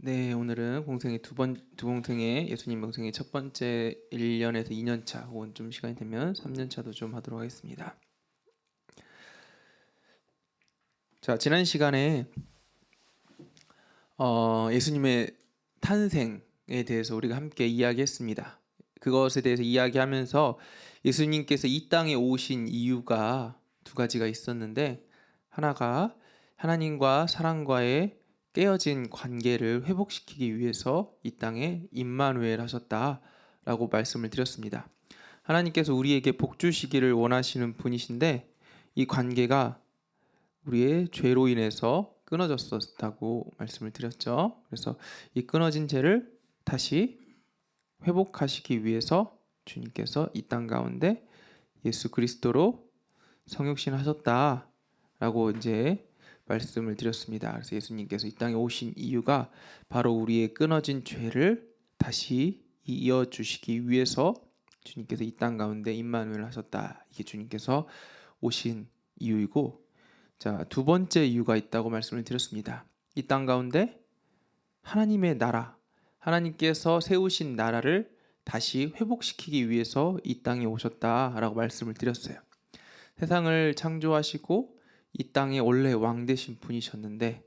네, 오늘은 두 공생의 예수님 공생의 첫 번째 1년에서 2년 차 혹은 좀 시간이 되면 3년 차도 좀 하도록 하겠습니다. 자, 지난 시간에 예수님의 탄생에 대해서 우리가 함께 이야기했습니다. 그것에 대해서 이야기하면서 예수님께서 이 땅에 오신 이유가 두 가지가 있었는데, 하나가 하나님과 사람과의 깨어진 관계를 회복시키기 위해서 이 땅에 임마누엘 하셨다라고 말씀을 드렸습니다. 하나님께서 우리에게 복 주시기를 원하시는 분이신데, 이 관계가 우리의 죄로 인해서 끊어졌었다고 말씀을 드렸죠. 그래서 이 끊어진 죄를 다시 회복하시기 위해서 주님께서 이 땅 가운데 예수 그리스도로 성육신 하셨다라고 이제 말씀을 드렸습니다. 그래서 예수님께서 이 땅에 오신 이유가 바로 우리의 끊어진 죄를 다시 이어 주시기 위해서 주님께서 이 땅 가운데 임마누엘 하셨다. 이게 주님께서 오신 이유이고, 자, 두 번째 이유가 있다고 말씀을 드렸습니다. 이 땅 가운데 하나님의 나라, 하나님께서 세우신 나라를 다시 회복시키기 위해서 이 땅에 오셨다라고 말씀을 드렸어요. 세상을 창조하시고 이 땅의 원래 왕 되신 분이셨는데,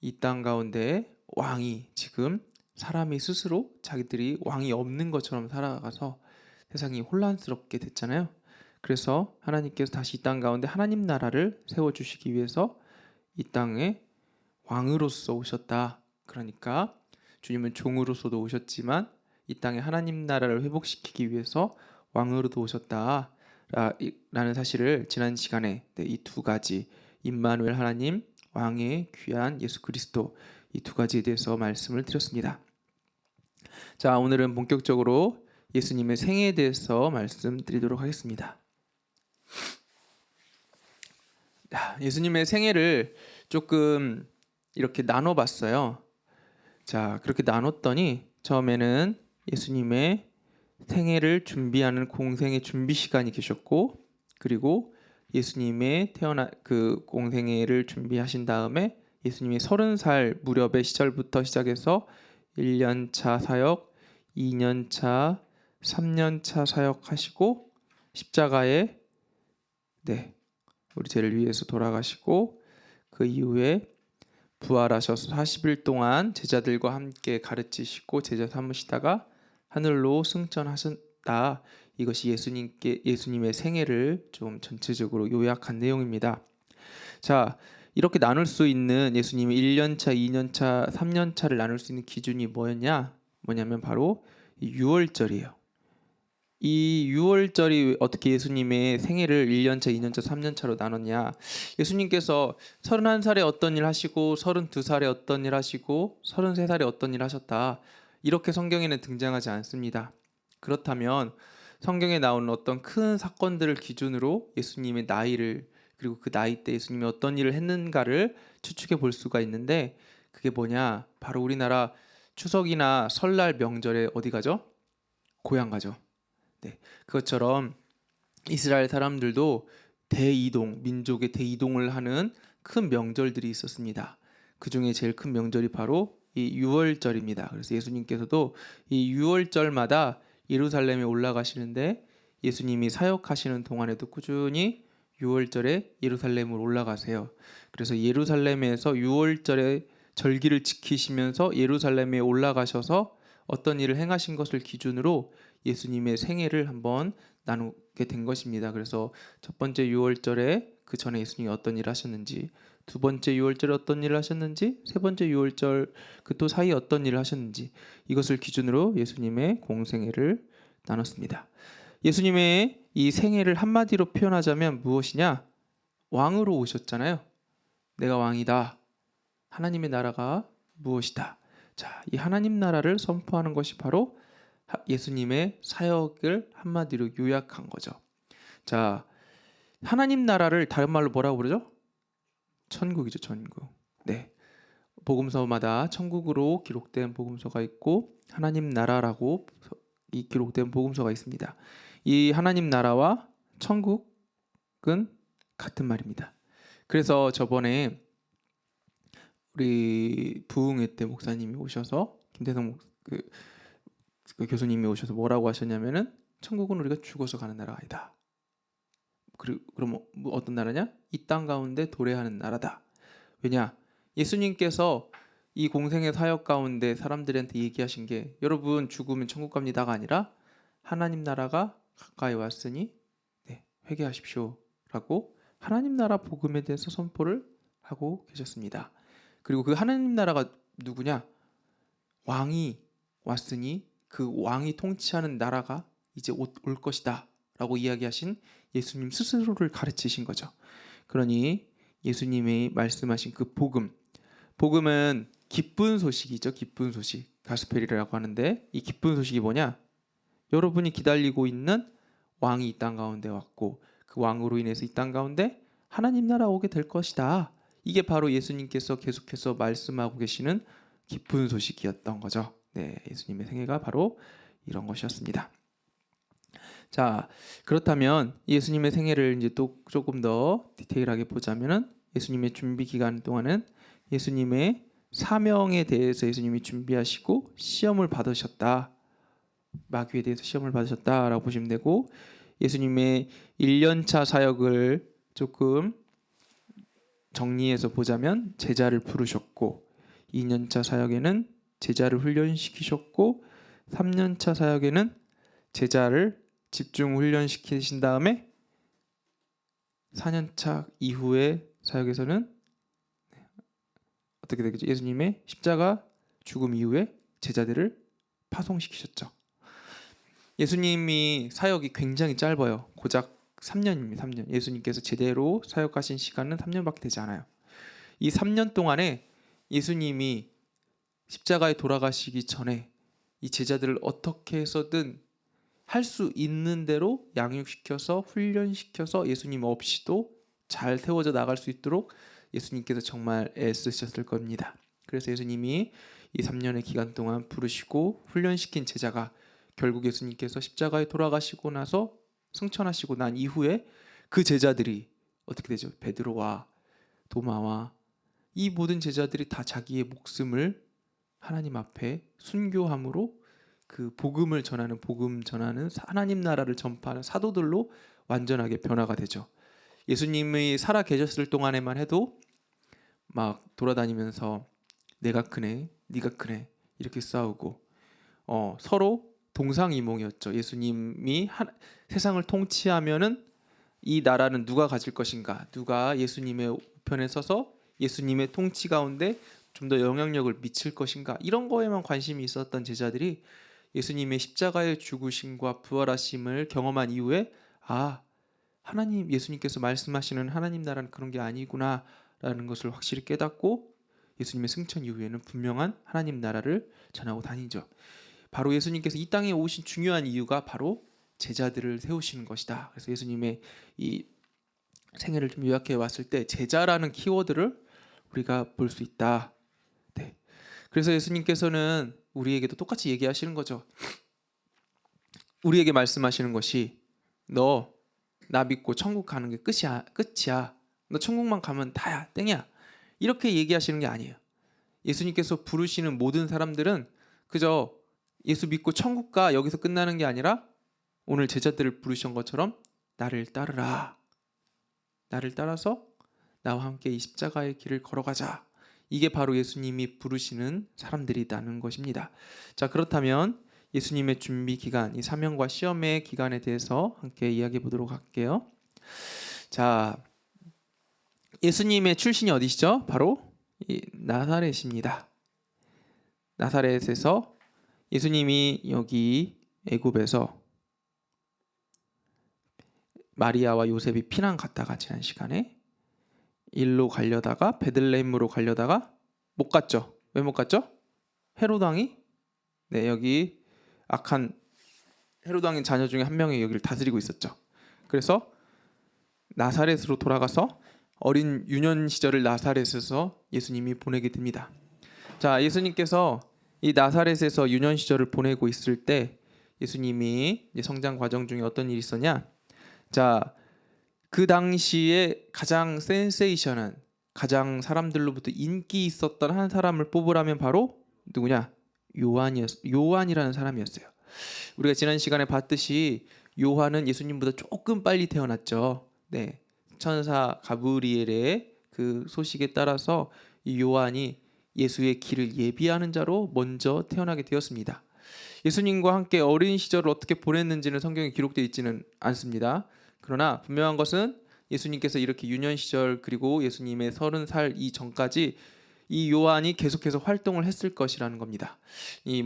이 땅 가운데 왕이 지금 사람이 스스로 자기들이 왕이 없는 것처럼 살아가서 세상이 혼란스럽게 됐잖아요. 그래서 하나님께서 다시 이 땅 가운데 하나님 나라를 세워주시기 위해서 이 땅에 왕으로서 오셨다. 그러니까 주님은 종으로서도 오셨지만 이 땅에 하나님 나라를 회복시키기 위해서 왕으로도 오셨다 라는 사실을 지난 시간에 이 두 가지, 임마누엘 하나님, 왕의 귀한 예수 그리스도, 이 두 가지에 대해서 말씀을 드렸습니다. 자, 오늘은 본격적으로 예수님의 생애에 대해서 말씀드리도록 하겠습니다. 예수님의 생애를 조금 이렇게 나눠봤어요. 자, 그렇게 나눴더니 처음에는 예수님의 생애를 준비하는 공생의 준비 시간이 계셨고, 그리고 예수님의 그 공생애를 준비하신 다음에 예수님이 30살 무렵의 시절부터 시작해서 1년차 사역, 2년차, 3년차 사역하시고 십자가에 우리 죄를 위해서 돌아가시고, 그 이후에 부활하셔서 40일 동안 제자들과 함께 가르치시고 제자 삼으시다가 하늘로 승천하셨다. 이것이 예수님의 생애를 좀 전체적으로 요약한 내용입니다. 자, 이렇게 나눌 수 있는 예수님의 1년차, 2년차, 3년차를 나눌 수 있는 기준이 뭐냐면 바로 유월절이에요. 이 유월절이 어떻게 예수님의 생애를 1년차, 2년차, 3년차로 나눴냐? 예수님께서 31살에 어떤 일 하시고 32살에 어떤 일 하시고 33살에 어떤 일 하셨다. 이렇게 성경에는 등장하지 않습니다. 그렇다면 성경에 나오는 어떤 큰 사건들을 기준으로 예수님의 나이를, 그리고 그 나이 때 예수님이 어떤 일을 했는가를 추측해 볼 수가 있는데, 그게 뭐냐? 바로 우리나라 추석이나 설날 명절에 어디 가죠? 고향 가죠. 그것처럼 이스라엘 사람들도 민족의 대이동을 하는 큰 명절들이 있었습니다. 그 중에 제일 큰 명절이 바로 이 유월절입니다. 그래서 예수님께서도 이 유월절마다 예루살렘에 올라가시는데, 예수님이 사역하시는 동안에도 꾸준히 유월절에 예루살렘으로 올라가세요. 그래서 예루살렘에서 유월절에 절기를 지키시면서 예루살렘에 올라가셔서 어떤 일을 행하신 것을 기준으로 예수님의 생애를 한번 나누게 된 것입니다. 그래서 첫 번째 유월절에 그 전에 예수님이 어떤 일을 하셨는지, 두 번째 유월절에 어떤 일을 하셨는지, 세 번째 유월절 그 또 사이에 어떤 일을 하셨는지, 이것을 기준으로 예수님의 공생애를 나눴습니다. 예수님의 이 생애를 한마디로 표현하자면 무엇이냐? 왕으로 오셨잖아요. 내가 왕이다. 하나님의 나라가 무엇이다. 자, 이 하나님 나라를 선포하는 것이 바로 예수님의 사역을 한마디로 요약한 거죠. 자, 하나님 나라를 다른 말로 뭐라고 부르죠? 천국이죠, 천국. 네. 복음서마다 천국으로 기록된 복음서가 있고 하나님 나라라고 이 기록된 복음서가 있습니다. 이 하나님 나라와 천국은 같은 말입니다. 그래서 저번에 우리 부흥회 때 목사님이 오셔서 그 교수님이 오셔서 뭐라고 하셨냐면은 천국은 우리가 죽어서 가는 나라가 아니다. 그럼 뭐 어떤 나라냐? 이 땅 가운데 도래하는 나라다. 왜냐? 예수님께서 이 공생의 사역 가운데 사람들한테 얘기하신 게 여러분 죽으면 천국 갑니다가 아니라 하나님 나라가 가까이 왔으니 회개하십시오 라고 하나님 나라 복음에 대해서 선포를 하고 계셨습니다. 그리고 그 하나님 나라가 누구냐? 왕이 왔으니 그 왕이 통치하는 나라가 이제 올 것이다 라고 이야기하신 예수님 스스로를 가르치신 거죠. 그러니 예수님이 말씀하신 그 복음은 기쁜 소식이죠. 기쁜 소식, 가스펠이라고 하는데 이 기쁜 소식이 뭐냐? 여러분이 기다리고 있는 왕이 이 땅 가운데 왔고 그 왕으로 인해서 이 땅 가운데 하나님 나라 오게 될 것이다. 이게 바로 예수님께서 계속해서 말씀하고 계시는 기쁜 소식이었던 거죠. 네, 예수님의 생애가 바로 이런 것이었습니다. 자, 그렇다면 예수님의 생애를 이제 또 조금 더 디테일하게 보자면은 예수님의 준비 기간 동안은 예수님의 사명에 대해서 예수님이 준비하시고 시험을 받으셨다. 마귀에 대해서 시험을 받으셨다라고 보시면 되고 예수님의 1년차 사역을 조금 정리해서 보자면 제자를 부르셨고 2년차 사역에는 제자를 훈련시키셨고 3년차 사역에는 제자를 집중 훈련시키신 다음에 4년차 이후의 사역에서는 어떻게 되겠죠? 예수님의 십자가 죽음 이후에 제자들을 파송시키셨죠. 예수님이 사역이 굉장히 짧아요. 고작 3년입니다. 3년. 예수님께서 제대로 사역하신 시간은 3년밖에 되지 않아요. 이 3년 동안에 예수님이 십자가에 돌아가시기 전에 이 제자들을 어떻게 해서든 할 수 있는 대로 양육시켜서 훈련시켜서 예수님 없이도 잘 세워져 나갈 수 있도록 예수님께서 정말 애쓰셨을 겁니다. 그래서 예수님이 이 3년의 기간 동안 부르시고 훈련시킨 제자가 결국 예수님께서 십자가에 돌아가시고 나서 승천하시고 난 이후에 그 제자들이 어떻게 되죠? 베드로와 도마와 이 모든 제자들이 다 자기의 목숨을 하나님 앞에 순교함으로 그 복음 전하는 하나님 나라를 전파하는 사도들로 완전하게 변화가 되죠. 예수님이 살아 계셨을 동안에만 해도 막 돌아다니면서 내가 크네, 네가 크네 이렇게 싸우고 서로 동상이몽이었죠. 예수님이 세상을 통치하면은 이 나라는 누가 가질 것인가? 누가 예수님의 편에 서서 예수님의 통치 가운데 좀 더 영향력을 미칠 것인가? 이런 거에만 관심이 있었던 제자들이 예수님의 십자가의 죽으심과 부활하심을 경험한 이후에 하나님 예수님께서 말씀하시는 하나님 나라는 그런 게 아니구나라는 것을 확실히 깨닫고 예수님의 승천 이후에는 분명한 하나님 나라를 전하고 다니죠. 바로 예수님께서 이 땅에 오신 중요한 이유가 바로 제자들을 세우시는 것이다. 그래서 예수님의 이 생애를 좀 요약해 왔을 때 제자라는 키워드를 우리가 볼 수 있다. 네. 그래서 예수님께서는 우리에게도 똑같이 얘기하시는 거죠. 우리에게 말씀하시는 것이 너 나 믿고 천국 가는 게 끝이야. 너 천국만 가면 다야, 땡이야. 이렇게 얘기하시는 게 아니에요. 예수님께서 부르시는 모든 사람들은 그저 예수 믿고 천국 가 여기서 끝나는 게 아니라 오늘 제자들을 부르신 것처럼 나를 따르라. 나를 따라서 나와 함께 이 십자가의 길을 걸어가자. 이게 바로 예수님이 부르시는 사람들이라는 것입니다. 자, 그렇다면 예수님의 준비 기간, 이 사명과 시험의 기간에 대해서 함께 이야기해 보도록 할게요. 자, 예수님의 출신이 어디시죠? 바로 이 나사렛입니다. 나사렛에서 예수님이 여기 애굽에서 마리아와 요셉이 피난 갔다가 지난 시간에 일로 가려다가 베들레헴으로 가려다가 못 갔죠. 왜 못 갔죠? 헤롯 왕이 여기 악한 헤롯 왕의 자녀 중에 한 명이 여기를 다스리고 있었죠. 그래서 나사렛으로 돌아가서 어린 유년 시절을 나사렛에서 예수님이 보내게 됩니다. 자, 예수님께서 이 나사렛에서 유년 시절을 보내고 있을 때 예수님이 성장 과정 중에 어떤 일이 있었냐? 자, 그 당시에 가장 센세이션한 가장 사람들로부터 인기 있었던 한 사람을 뽑으라면 바로 누구냐? 요한이라는 사람이었어요. 우리가 지난 시간에 봤듯이 요한은 예수님보다 조금 빨리 태어났죠. 네, 천사 가브리엘의 그 소식에 따라서 이 요한이 예수의 길을 예비하는 자로 먼저 태어나게 되었습니다. 예수님과 함께 어린 시절을 어떻게 보냈는지는 성경에 기록되어 있지는 않습니다. 그러나 분명한 것은 예수님께서 이렇게 유년 시절 그리고 예수님의 30살 이전까지 이 요한이 계속해서 활동을 했을 것이라는 겁니다. 이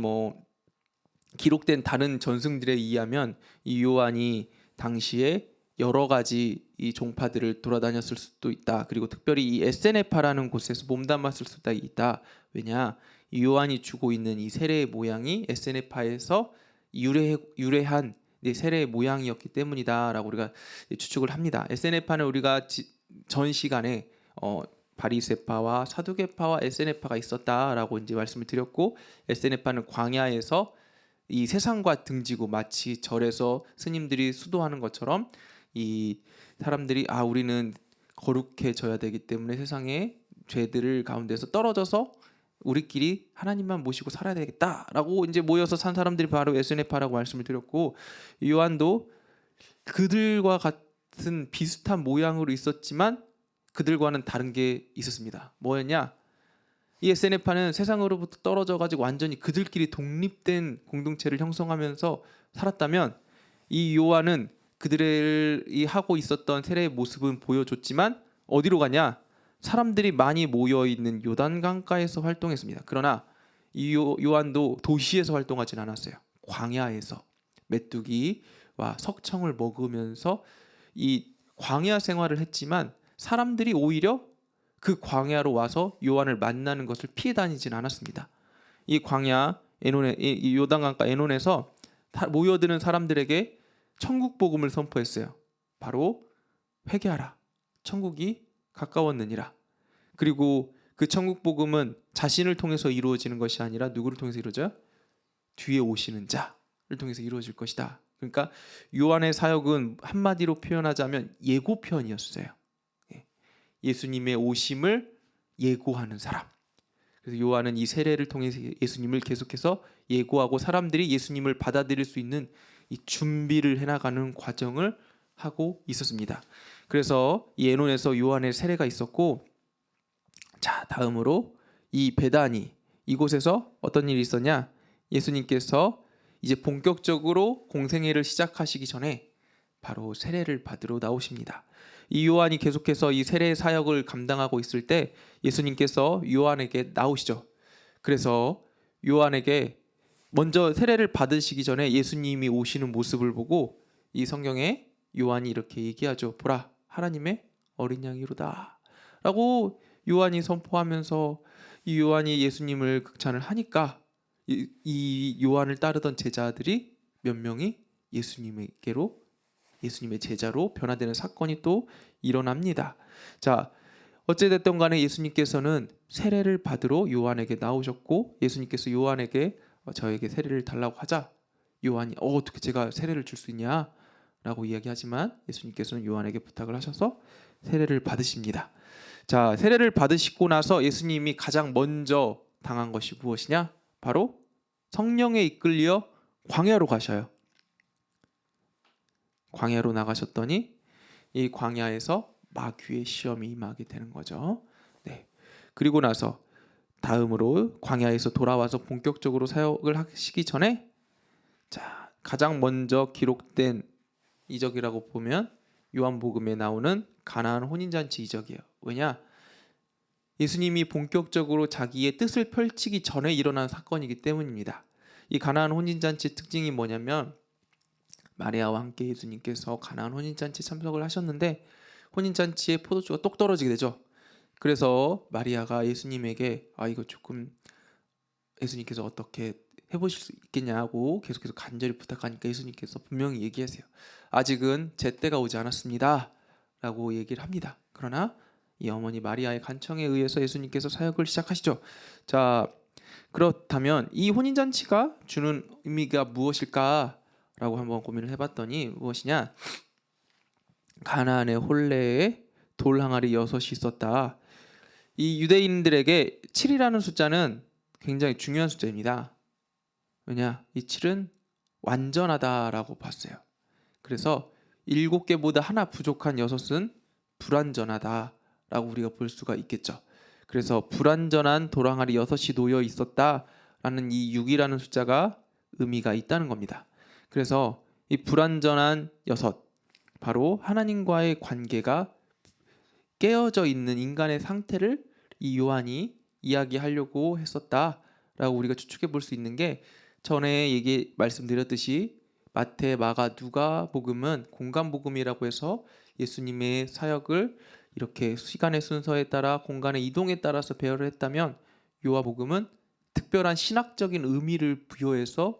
기록된 다른 전승들에 의하면 이 요한이 당시에 여러 가지 이 종파들을 돌아다녔을 수도 있다. 그리고 특별히 이 에세네파라는 곳에서 몸담았을 수도 있다. 왜냐? 이 요한이 주고 있는 이 세례의 모양이 에세네파에서 유래한 세례의 모양이었기 때문이다라고 우리가 추측을 합니다. 에세네파는 우리가 전 시간에 바리새파와 사두개파와 에세네파가 있었다라고 이제 말씀을 드렸고, 에세네파는 광야에서 이 세상과 등지고 마치 절에서 스님들이 수도하는 것처럼 이 사람들이 우리는 거룩해져야 되기 때문에 세상의 죄들 가운데서 떨어져서 우리끼리 하나님만 모시고 살아야 되겠다라고 이제 모여서 산 사람들이 바로 에세네파라고 말씀을 드렸고, 요한도 그들과 같은 비슷한 모양으로 있었지만 그들과는 다른 게 있었습니다. 뭐였냐? 이 에세네파는 세상으로부터 떨어져 가지고 완전히 그들끼리 독립된 공동체를 형성하면서 살았다면, 이 요한은 그들이 하고 있었던 세례의 모습은 보여줬지만 어디로 가냐? 사람들이 많이 모여 있는 요단강가에서 활동했습니다. 그러나 이 요한도 도시에서 활동하진 않았어요. 광야에서 메뚜기와 석청을 먹으면서 이 광야 생활을 했지만 사람들이 오히려 그 광야로 와서 요한을 만나는 것을 피해 다니진 않았습니다. 이 광야 에논에, 이 요단강가 에논에서 모여드는 사람들에게 천국 복음을 선포했어요. 바로 회개하라, 천국이 가까웠느니라. 그리고 그 천국 복음은 자신을 통해서 이루어지는 것이 아니라 누구를 통해서 이루어져요? 뒤에 오시는 자를 통해서 이루어질 것이다. 그러니까 요한의 사역은 한마디로 표현하자면 예고편이었어요. 예수님의 오심을 예고하는 사람. 그래서 요한은 이 세례를 통해서 예수님을 계속해서 예고하고 사람들이 예수님을 받아들일 수 있는 이 준비를 해나가는 과정을 하고 있었습니다. 그래서 이 에논에서 요한의 세례가 있었고, 자, 다음으로 이 베다니, 이곳에서 어떤 일이 있었냐? 예수님께서 이제 본격적으로 공생애를 시작하시기 전에 바로 세례를 받으러 나오십니다. 이 요한이 계속해서 이 세례 사역을 감당하고 있을 때 예수님께서 요한에게 나오시죠. 그래서 요한에게 먼저 세례를 받으시기 전에 예수님이 오시는 모습을 보고 이 성경에 요한이 이렇게 얘기하죠. 보라, 하나님의 어린 양이로다 라고 요한이 선포하면서 이 요한이 예수님을 극찬을 하니까 이 요한을 따르던 제자들이 몇 명이 예수님의 제자로 변화되는 사건이 또 일어납니다. 자, 어찌됐든 간에 예수님께서는 세례를 받으러 요한에게 나오셨고, 예수님께서 요한에게 저에게 세례를 달라고 하자 요한이 어떻게 제가 세례를 줄 수 있냐 라고 이야기하지만 예수님께서는 요한에게 부탁을 하셔서 세례를 받으십니다. 자, 세례를 받으시고 나서 예수님이 가장 먼저 당한 것이 무엇이냐? 바로 성령에 이끌려 광야로 가셔요. 광야로 나가셨더니 이 광야에서 마귀의 시험이 임하게 되는 거죠. 네. 그리고 나서 다음으로 광야에서 돌아와서 본격적으로 사역을 하시기 전에, 자, 가장 먼저 기록된 이적이라고 보면 요한복음에 나오는 가나안 혼인잔치 이적이에요. 왜냐? 예수님이 본격적으로 자기의 뜻을 펼치기 전에 일어난 사건이기 때문입니다. 이 가나안 혼인잔치 특징이 뭐냐면, 마리아와 함께 예수님께서 가나안 혼인잔치 참석을 하셨는데 혼인잔치에 포도주가 똑 떨어지게 되죠. 그래서 마리아가 예수님에게 이거 조금 예수님께서 어떻게 해보실 수 있겠냐고 계속해서 간절히 부탁하니까 예수님께서 분명히 얘기하세요. 아직은 제 때가 오지 않았습니다 라고 얘기를 합니다. 그러나 이 어머니 마리아의 간청에 의해서 예수님께서 사역을 시작하시죠. 자, 그렇다면 이 혼인잔치가 주는 의미가 무엇일까 라고 한번 고민을 해봤더니 무엇이냐? 가나안의 혼례에 돌 항아리 6이 있었다. 이 유대인들에게 7이라는 숫자는 굉장히 중요한 숫자입니다. 왜냐? 이 7은 완전하다라고 봤어요. 그래서 7개보다 하나 부족한 6은 불완전하다라고 우리가 볼 수가 있겠죠. 그래서 불완전한 도랑아리 6이 놓여 있었다라는 이 6이라는 숫자가 의미가 있다는 겁니다. 그래서 이 불완전한 6, 바로 하나님과의 관계가 깨어져 있는 인간의 상태를 이 요한이 이야기하려고 했었다라고 우리가 추측해 볼 수 있는 게, 전에 말씀드렸듯이 마태, 마가, 누가 복음은 공간 복음이라고 해서 예수님의 사역을 이렇게 시간의 순서에 따라 공간의 이동에 따라서 배열을 했다면, 요한복음은 특별한 신학적인 의미를 부여해서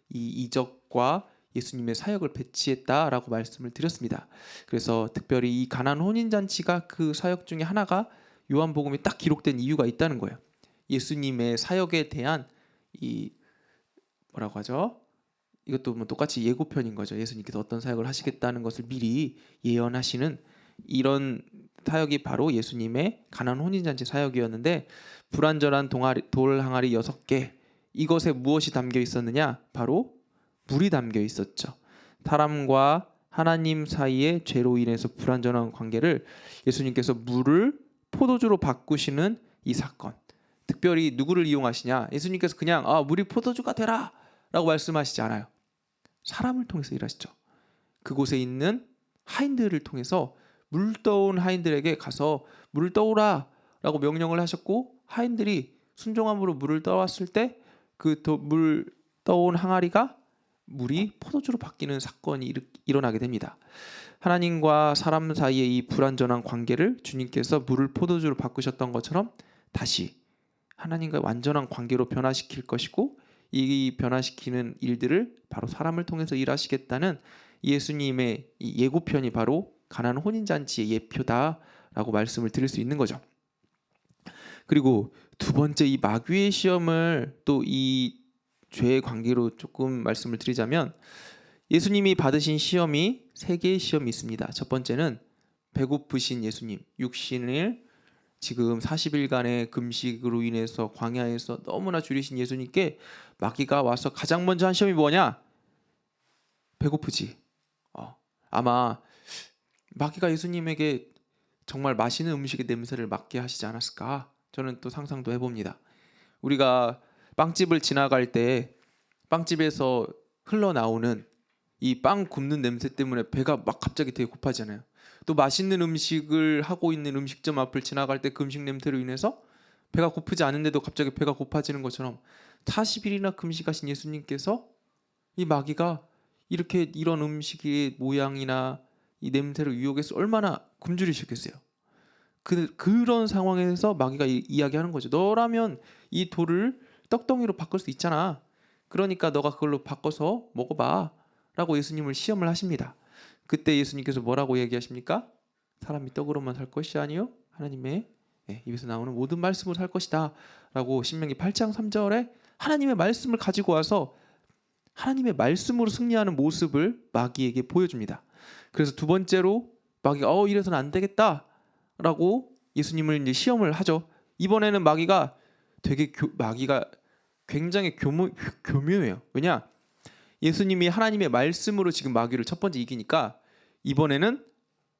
이 이적과 예수님의 사역을 배치했다라고 말씀을 드렸습니다. 그래서 특별히 이 가나안 혼인잔치가 그 사역 중에 하나가 요한복음에 딱 기록된 이유가 있다는 거예요. 예수님의 사역에 대한 이 뭐라고 하죠? 이것도 뭐 똑같이 예고편인 거죠. 예수님께서 어떤 사역을 하시겠다는 것을 미리 예언하시는 이런 사역이 바로 예수님의 가나안 혼인잔치 사역이었는데, 불완전한 돌 항아리 6개, 이것에 무엇이 담겨 있었느냐? 바로 물이 담겨 있었죠. 사람과 하나님 사이의 죄로 인해서 불완전한 관계를 예수님께서 물을 포도주로 바꾸시는 이 사건, 특별히 누구를 이용하시냐? 예수님께서 그냥 물이 포도주가 되라 라고 말씀하시지 않아요. 사람을 통해서 일하시죠. 그곳에 있는 하인들을 통해서 물 떠온 하인들에게 가서 물을 떠오라 라고 명령을 하셨고, 하인들이 순종함으로 물을 떠왔을 때 그 물 떠온 항아리가 물이 포도주로 바뀌는 사건이 일어나게 됩니다. 하나님과 사람 사이의 이 불완전한 관계를 주님께서 물을 포도주로 바꾸셨던 것처럼 다시 하나님과 완전한 관계로 변화시킬 것이고, 이 변화시키는 일들을 바로 사람을 통해서 일하시겠다는 예수님의 이 예고편이 바로 가나안 혼인잔치의 예표다라고 말씀을 드릴 수 있는 거죠. 그리고 두 번째, 이 마귀의 시험을 또 이 죄의 관계로 조금 말씀을 드리자면, 예수님이 받으신 시험이 3개의 시험이 있습니다. 첫 번째는 배고프신 예수님, 육신을 지금 40일간의 금식으로 인해서 광야에서 너무나 줄이신 예수님께 마귀가 와서 가장 먼저 한 시험이 뭐냐? 배고프지. 아마 마귀가 예수님에게 정말 맛있는 음식의 냄새를 맡게 하시지 않았을까? 저는 또 상상도 해봅니다. 우리가 빵집을 지나갈 때 빵집에서 흘러나오는 이 빵 굽는 냄새 때문에 배가 막 갑자기 되게 고파지잖아요. 또 맛있는 음식을 하고 있는 음식점 앞을 지나갈 때 그 음식 냄새로 인해서 배가 고프지 않은데도 갑자기 배가 고파지는 것처럼, 40일이나 금식하신 예수님께서 이 마귀가 이런 음식의 모양이나 이 냄새를 유혹해서 얼마나 굶주리셨겠어요. 그런 상황에서 마귀가 이야기하는 거죠. 너라면 이 돌을 떡덩이로 바꿀 수 있잖아. 그러니까 너가 그걸로 바꿔서 먹어봐 라고 예수님을 시험을 하십니다. 그때 예수님께서 뭐라고 얘기하십니까? 사람이 떡으로만 살 것이 아니요 하나님의 입에서 나오는 모든 말씀으로 살 것이다 라고 신명기 8장 3절에 하나님의 말씀을 가지고 와서 하나님의 말씀으로 승리하는 모습을 마귀에게 보여줍니다. 그래서 두 번째로 마귀가 이래서는 안 되겠다 라고 예수님을 이제 시험을 하죠. 이번에는 마귀가 굉장히 교묘해요. 왜냐? 예수님이 하나님의 말씀으로 지금 마귀를 첫 번째 이기니까, 이번에는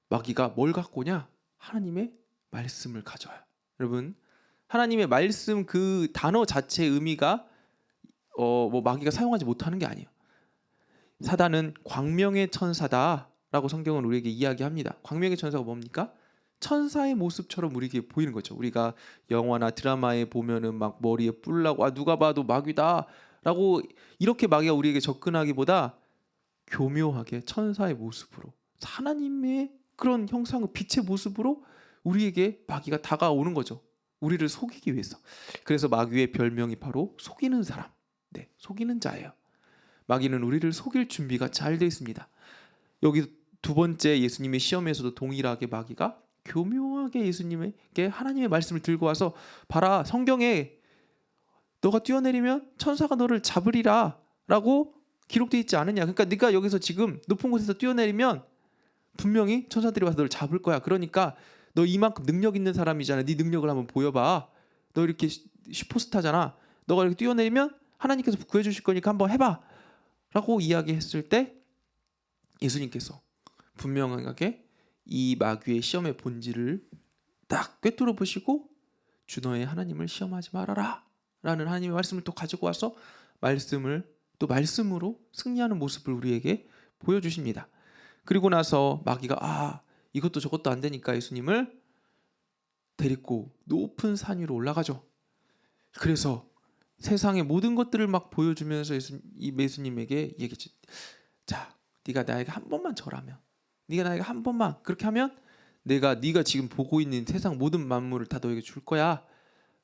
마귀가 뭘 갖고 오냐? 하나님의 말씀을 가져와요. 여러분, 하나님의 말씀 그 단어 자체의 의미가 뭐 마귀가 사용하지 못하는 게 아니에요. 사단은 광명의 천사다라고 성경은 우리에게 이야기합니다. 광명의 천사가 뭡니까? 천사의 모습처럼 우리에게 보이는 거죠. 우리가 영화나 드라마에 보면은 막 머리에 뿔 나고 누가 봐도 마귀다라고 이렇게 마귀가 우리에게 접근하기보다 교묘하게 천사의 모습으로, 하나님의 그런 형상의 빛의 모습으로 우리에게 마귀가 다가오는 거죠. 우리를 속이기 위해서. 그래서 마귀의 별명이 바로 속이는 사람, 속이는 자예요. 마귀는 우리를 속일 준비가 잘 되어 있습니다. 여기 두 번째 예수님의 시험에서도 동일하게 마귀가 교묘하게 예수님에게 하나님의 말씀을 들고 와서, 봐라, 성경에 너가 뛰어내리면 천사가 너를 잡으리라 라고 기록되어 있지 않느냐. 그러니까 네가 여기서 지금 높은 곳에서 뛰어내리면 분명히 천사들이 와서 너를 잡을 거야. 그러니까 너 이만큼 능력 있는 사람이잖아. 네 능력을 한번 보여봐. 너 이렇게 슈퍼스타잖아. 너가 이렇게 뛰어내리면 하나님께서 구해주실 거니까 한번 해봐. 라고 이야기했을 때 예수님께서 분명하게 이 마귀의 시험의 본질을 딱 꿰뚫어 보시고 주 너의 하나님을 시험하지 말아라 라는 하나님의 말씀을 또 가지고 와서 말씀을 또 말씀으로 승리하는 모습을 우리에게 보여주십니다. 그리고 나서 마귀가 이것도 저것도 안 되니까 예수님을 데리고 높은 산 위로 올라가죠. 그래서 세상의 모든 것들을 막 보여주면서 예수님에게 얘기했죠. 자, 네가 나에게 한 번만 절하면, 네가 나에게 한 번만 그렇게 하면 네가 지금 보고 있는 세상 모든 만물을 다 너에게 줄 거야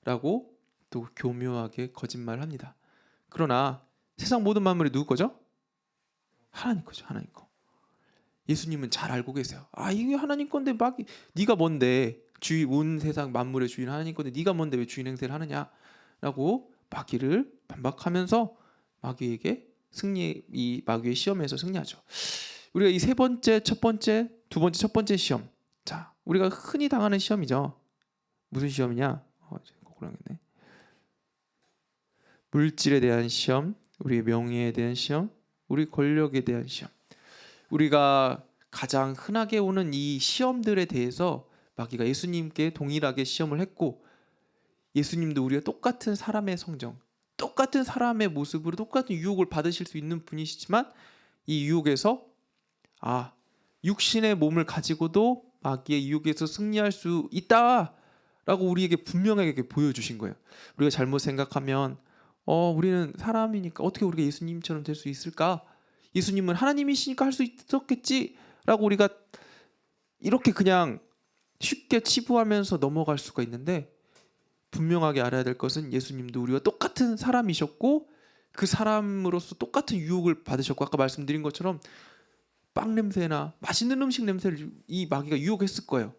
라고 또 교묘하게 거짓말을 합니다. 그러나 세상 모든 만물이 누구 거죠? 하나님 거죠. 하나님 거. 예수님은 잘 알고 계세요. 이게 하나님 건데 네가 뭔데 온 세상 만물의 주인 하나님 건데 네가 뭔데 왜 주인 행세를 하느냐 라고 마귀를 반박하면서 마귀에게 이 마귀의 시험에서 승리하죠. 우리가 이 첫 번째, 첫 번째 시험. 자, 우리가 흔히 당하는 시험이죠. 무슨 시험이냐? 거꾸로 하겠네. 물질에 대한 시험, 우리의 명예에 대한 시험, 우리 권력에 대한 시험. 우리가 가장 흔하게 오는 이 시험들에 대해서 마귀가 예수님께 동일하게 시험을 했고, 예수님도 우리가 똑같은 사람의 성정, 똑같은 사람의 모습으로 똑같은 유혹을 받으실 수 있는 분이시지만 이 유혹에서 육신의 몸을 가지고도 마귀의 유혹에서 승리할 수 있다라고 우리에게 분명하게 보여주신 거예요. 우리가 잘못 생각하면 우리는 사람이니까 어떻게 우리가 예수님처럼 될 수 있을까? 예수님은 하나님이시니까 할 수 있었겠지라고 우리가 이렇게 그냥 쉽게 치부하면서 넘어갈 수가 있는데, 분명하게 알아야 될 것은 예수님도 우리와 똑같은 사람이셨고 그 사람으로서 똑같은 유혹을 받으셨고, 아까 말씀드린 것처럼 빵 냄새나 맛있는 음식 냄새를 이 마귀가 유혹했을 거예요.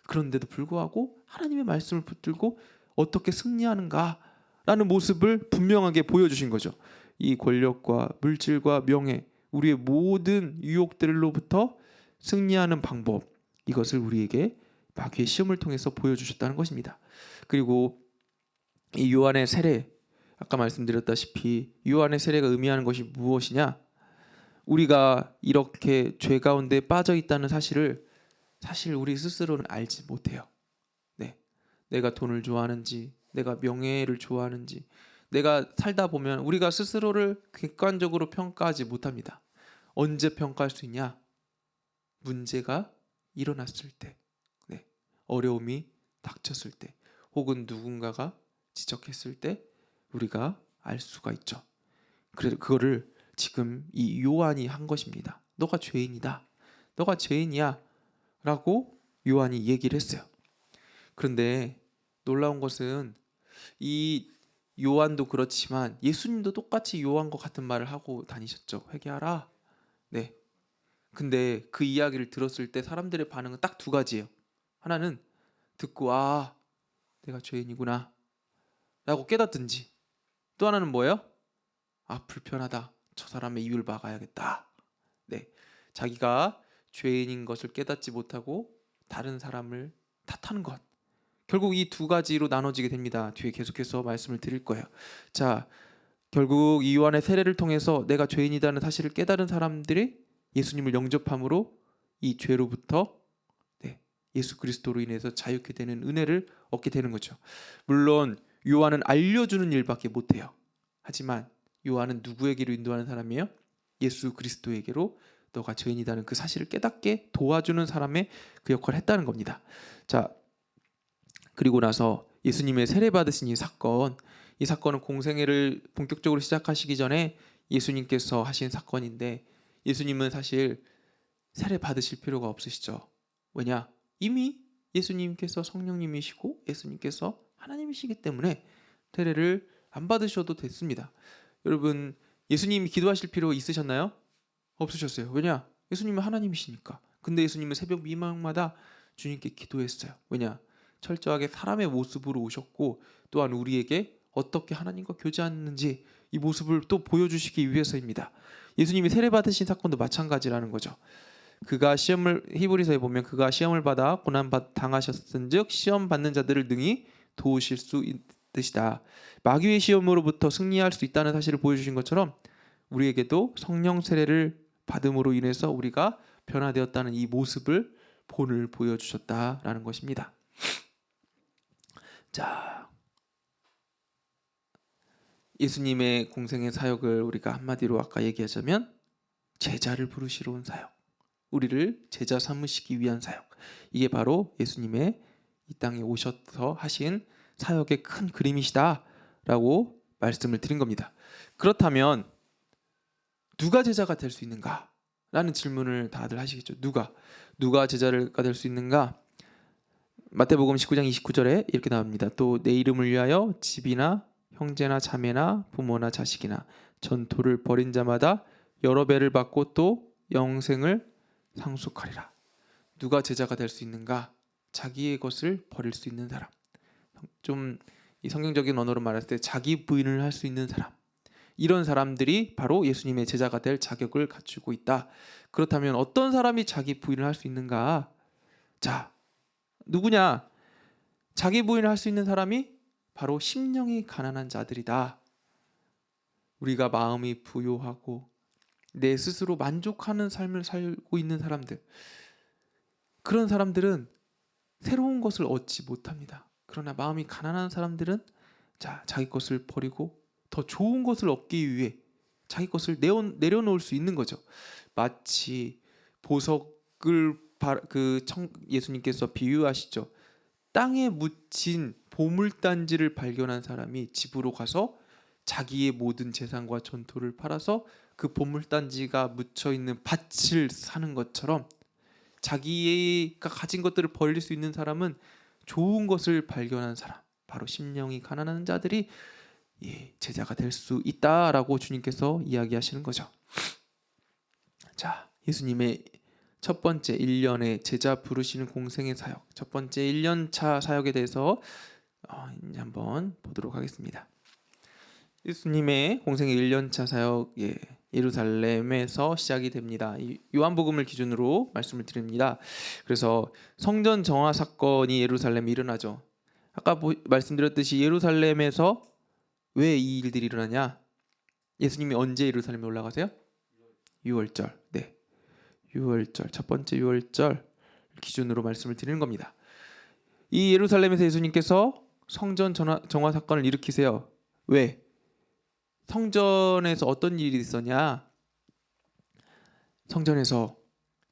그런데도 불구하고 하나님의 말씀을 붙들고 어떻게 승리하는가라는 모습을 분명하게 보여주신 거죠. 이 권력과 물질과 명예, 우리의 모든 유혹들로부터 승리하는 방법, 이것을 우리에게 마귀의 시험을 통해서 보여주셨다는 것입니다. 그리고 이 요한의 세례, 아까 말씀드렸다시피 요한의 세례가 의미하는 것이 무엇이냐? 우리가 이렇게 죄 가운데 빠져 있다는 사실을 사실 우리 스스로는 알지 못해요. 내가 돈을 좋아하는지, 내가 명예를 좋아하는지, 내가 살다 보면 우리가 스스로를 객관적으로 평가하지 못합니다. 언제 평가할 수 있냐? 문제가 일어났을 때, 어려움이 닥쳤을 때, 혹은 누군가가 지적했을 때 우리가 알 수가 있죠. 그래서 그거를 지금 이 요한이 한 것입니다. 너가 죄인이다. 너가 죄인이야. 라고 요한이 얘기를 했어요. 그런데 놀라운 것은 이 요한도 그렇지만 예수님도 똑같이 요한과 같은 말을 하고 다니셨죠. 회개하라. 근데 그 이야기를 들었을 때 사람들의 반응은 딱 두 가지예요. 하나는 듣고 내가 죄인이구나 라고 깨닫든지, 또 하나는 뭐예요? 불편하다. 저 사람의 이유를 막아야겠다. 자기가 죄인인 것을 깨닫지 못하고 다른 사람을 탓하는 것. 결국 이 두 가지로 나눠지게 됩니다. 뒤에 계속해서 말씀을 드릴 거예요. 자, 결국 이 요한의 세례를 통해서 내가 죄인이라는 사실을 깨달은 사람들이 예수님을 영접함으로 이 죄로부터 예수 그리스도로 인해서 자유케 되는 은혜를 얻게 되는 거죠. 물론 요한은 알려주는 일밖에 못해요. 하지만 요한은 누구에게로 인도하는 사람이에요? 예수 그리스도에게로 너가 죄인이라는 그 사실을 깨닫게 도와주는 사람의 그 역할을 했다는 겁니다. 자, 그리고 나서 예수님의 세례 받으신 이 사건은 공생애를 본격적으로 시작하시기 전에 예수님께서 하신 사건인데, 예수님은 사실 세례 받으실 필요가 없으시죠. 왜냐? 이미 예수님께서 성령님이시고 예수님께서 하나님이시기 때문에 세례를 안 받으셔도 됐습니다. 여러분, 예수님이 기도하실 필요 있으셨나요? 없으셨어요. 왜냐? 예수님은 하나님이시니까. 근데 예수님은 새벽 미망마다 주님께 기도했어요. 왜냐? 철저하게 사람의 모습으로 오셨고, 또한 우리에게 어떻게 하나님과 교제하는지 이 모습을 또 보여주시기 위해서입니다. 예수님이 세례 받으신 사건도 마찬가지라는 거죠. 그가 시험을 히브리서에 보면 그가 시험을 받아 고난 당하셨은즉 시험 받는 자들을 능히 도우실 수 있으시다. 마귀의 시험으로부터 승리할 수 있다는 사실을 보여주신 것처럼 우리에게도 성령 세례를 받음으로 인해서 우리가 변화되었다는 이 모습을 본을 보여주셨다라는 것입니다. 자, 예수님의 공생의 사역을 우리가 한마디로 아까 얘기하자면 제자를 부르시러 온 사역, 우리를 제자 삼으시기 위한 사역, 이게 바로 예수님의 이 땅에 오셔서 하신 사역의 큰 그림이시다라고 말씀을 드린 겁니다. 그렇다면 누가 제자가 될 수 있는가? 라는 질문을 다들 하시겠죠. 누가 제자가 될 수 있는가? 마태복음 19장 29절에 이렇게 나옵니다. 또 내 이름을 위하여 집이나 형제나 자매나 부모나 자식이나 전토를 벌인 자마다 여러 배를 받고 또 영생을 상속하리라. 누가 제자가 될 수 있는가? 자기의 것을 버릴 수 있는 사람. 좀 이 성경적인 언어로 말했을 때 자기 부인을 할 수 있는 사람. 이런 사람들이 바로 예수님의 제자가 될 자격을 갖추고 있다. 그렇다면 어떤 사람이 자기 부인을 할 수 있는가? 자, 누구냐? 자기 부인을 할 수 있는 사람이 바로 심령이 가난한 자들이다. 우리가 마음이 부요하고 내 스스로 만족하는 삶을 살고 있는 사람들, 그런 사람들은 새로운 것을 얻지 못합니다. 그러나 마음이 가난한 사람들은 자기 것을 버리고 더 좋은 것을 얻기 위해 자기 것을 내려놓을 수 있는 거죠. 마치 보석을 예수님께서 비유하시죠. 땅에 묻힌 보물단지를 발견한 사람이 집으로 가서 자기의 모든 재산과 전토를 팔아서 그 보물단지가 묻혀있는 밭을 사는 것처럼 자기가 가진 것들을 버릴 수 있는 사람은 좋은 것을 발견한 사람, 바로 심령이 가난한 자들이 제자가 될 수 있다라고 주님께서 이야기하시는 거죠. 자, 예수님의 첫 번째 1년의 제자 부르시는 공생의 사역, 첫 번째 1년차 사역에 대해서 이제 한번 보도록 하겠습니다. 예수님의 공생의 1년차 사역, 예루살렘에서 시작이 됩니다. 요한복음을 기준으로 말씀을 드립니다. 그래서 성전 정화 사건이 예루살렘에 일어나죠. 아까 말씀드렸듯이 예루살렘에서 왜 이 일들이 일어나냐? 예수님이 언제 예루살렘에 올라가세요? 6월절. 네. 6월절, 첫 번째 6월절 기준으로 말씀을 드리는 겁니다. 이 예루살렘에서 예수님께서 성전 정화 사건을 일으키세요. 왜? 성전에서 어떤 일이 있었냐? 성전에서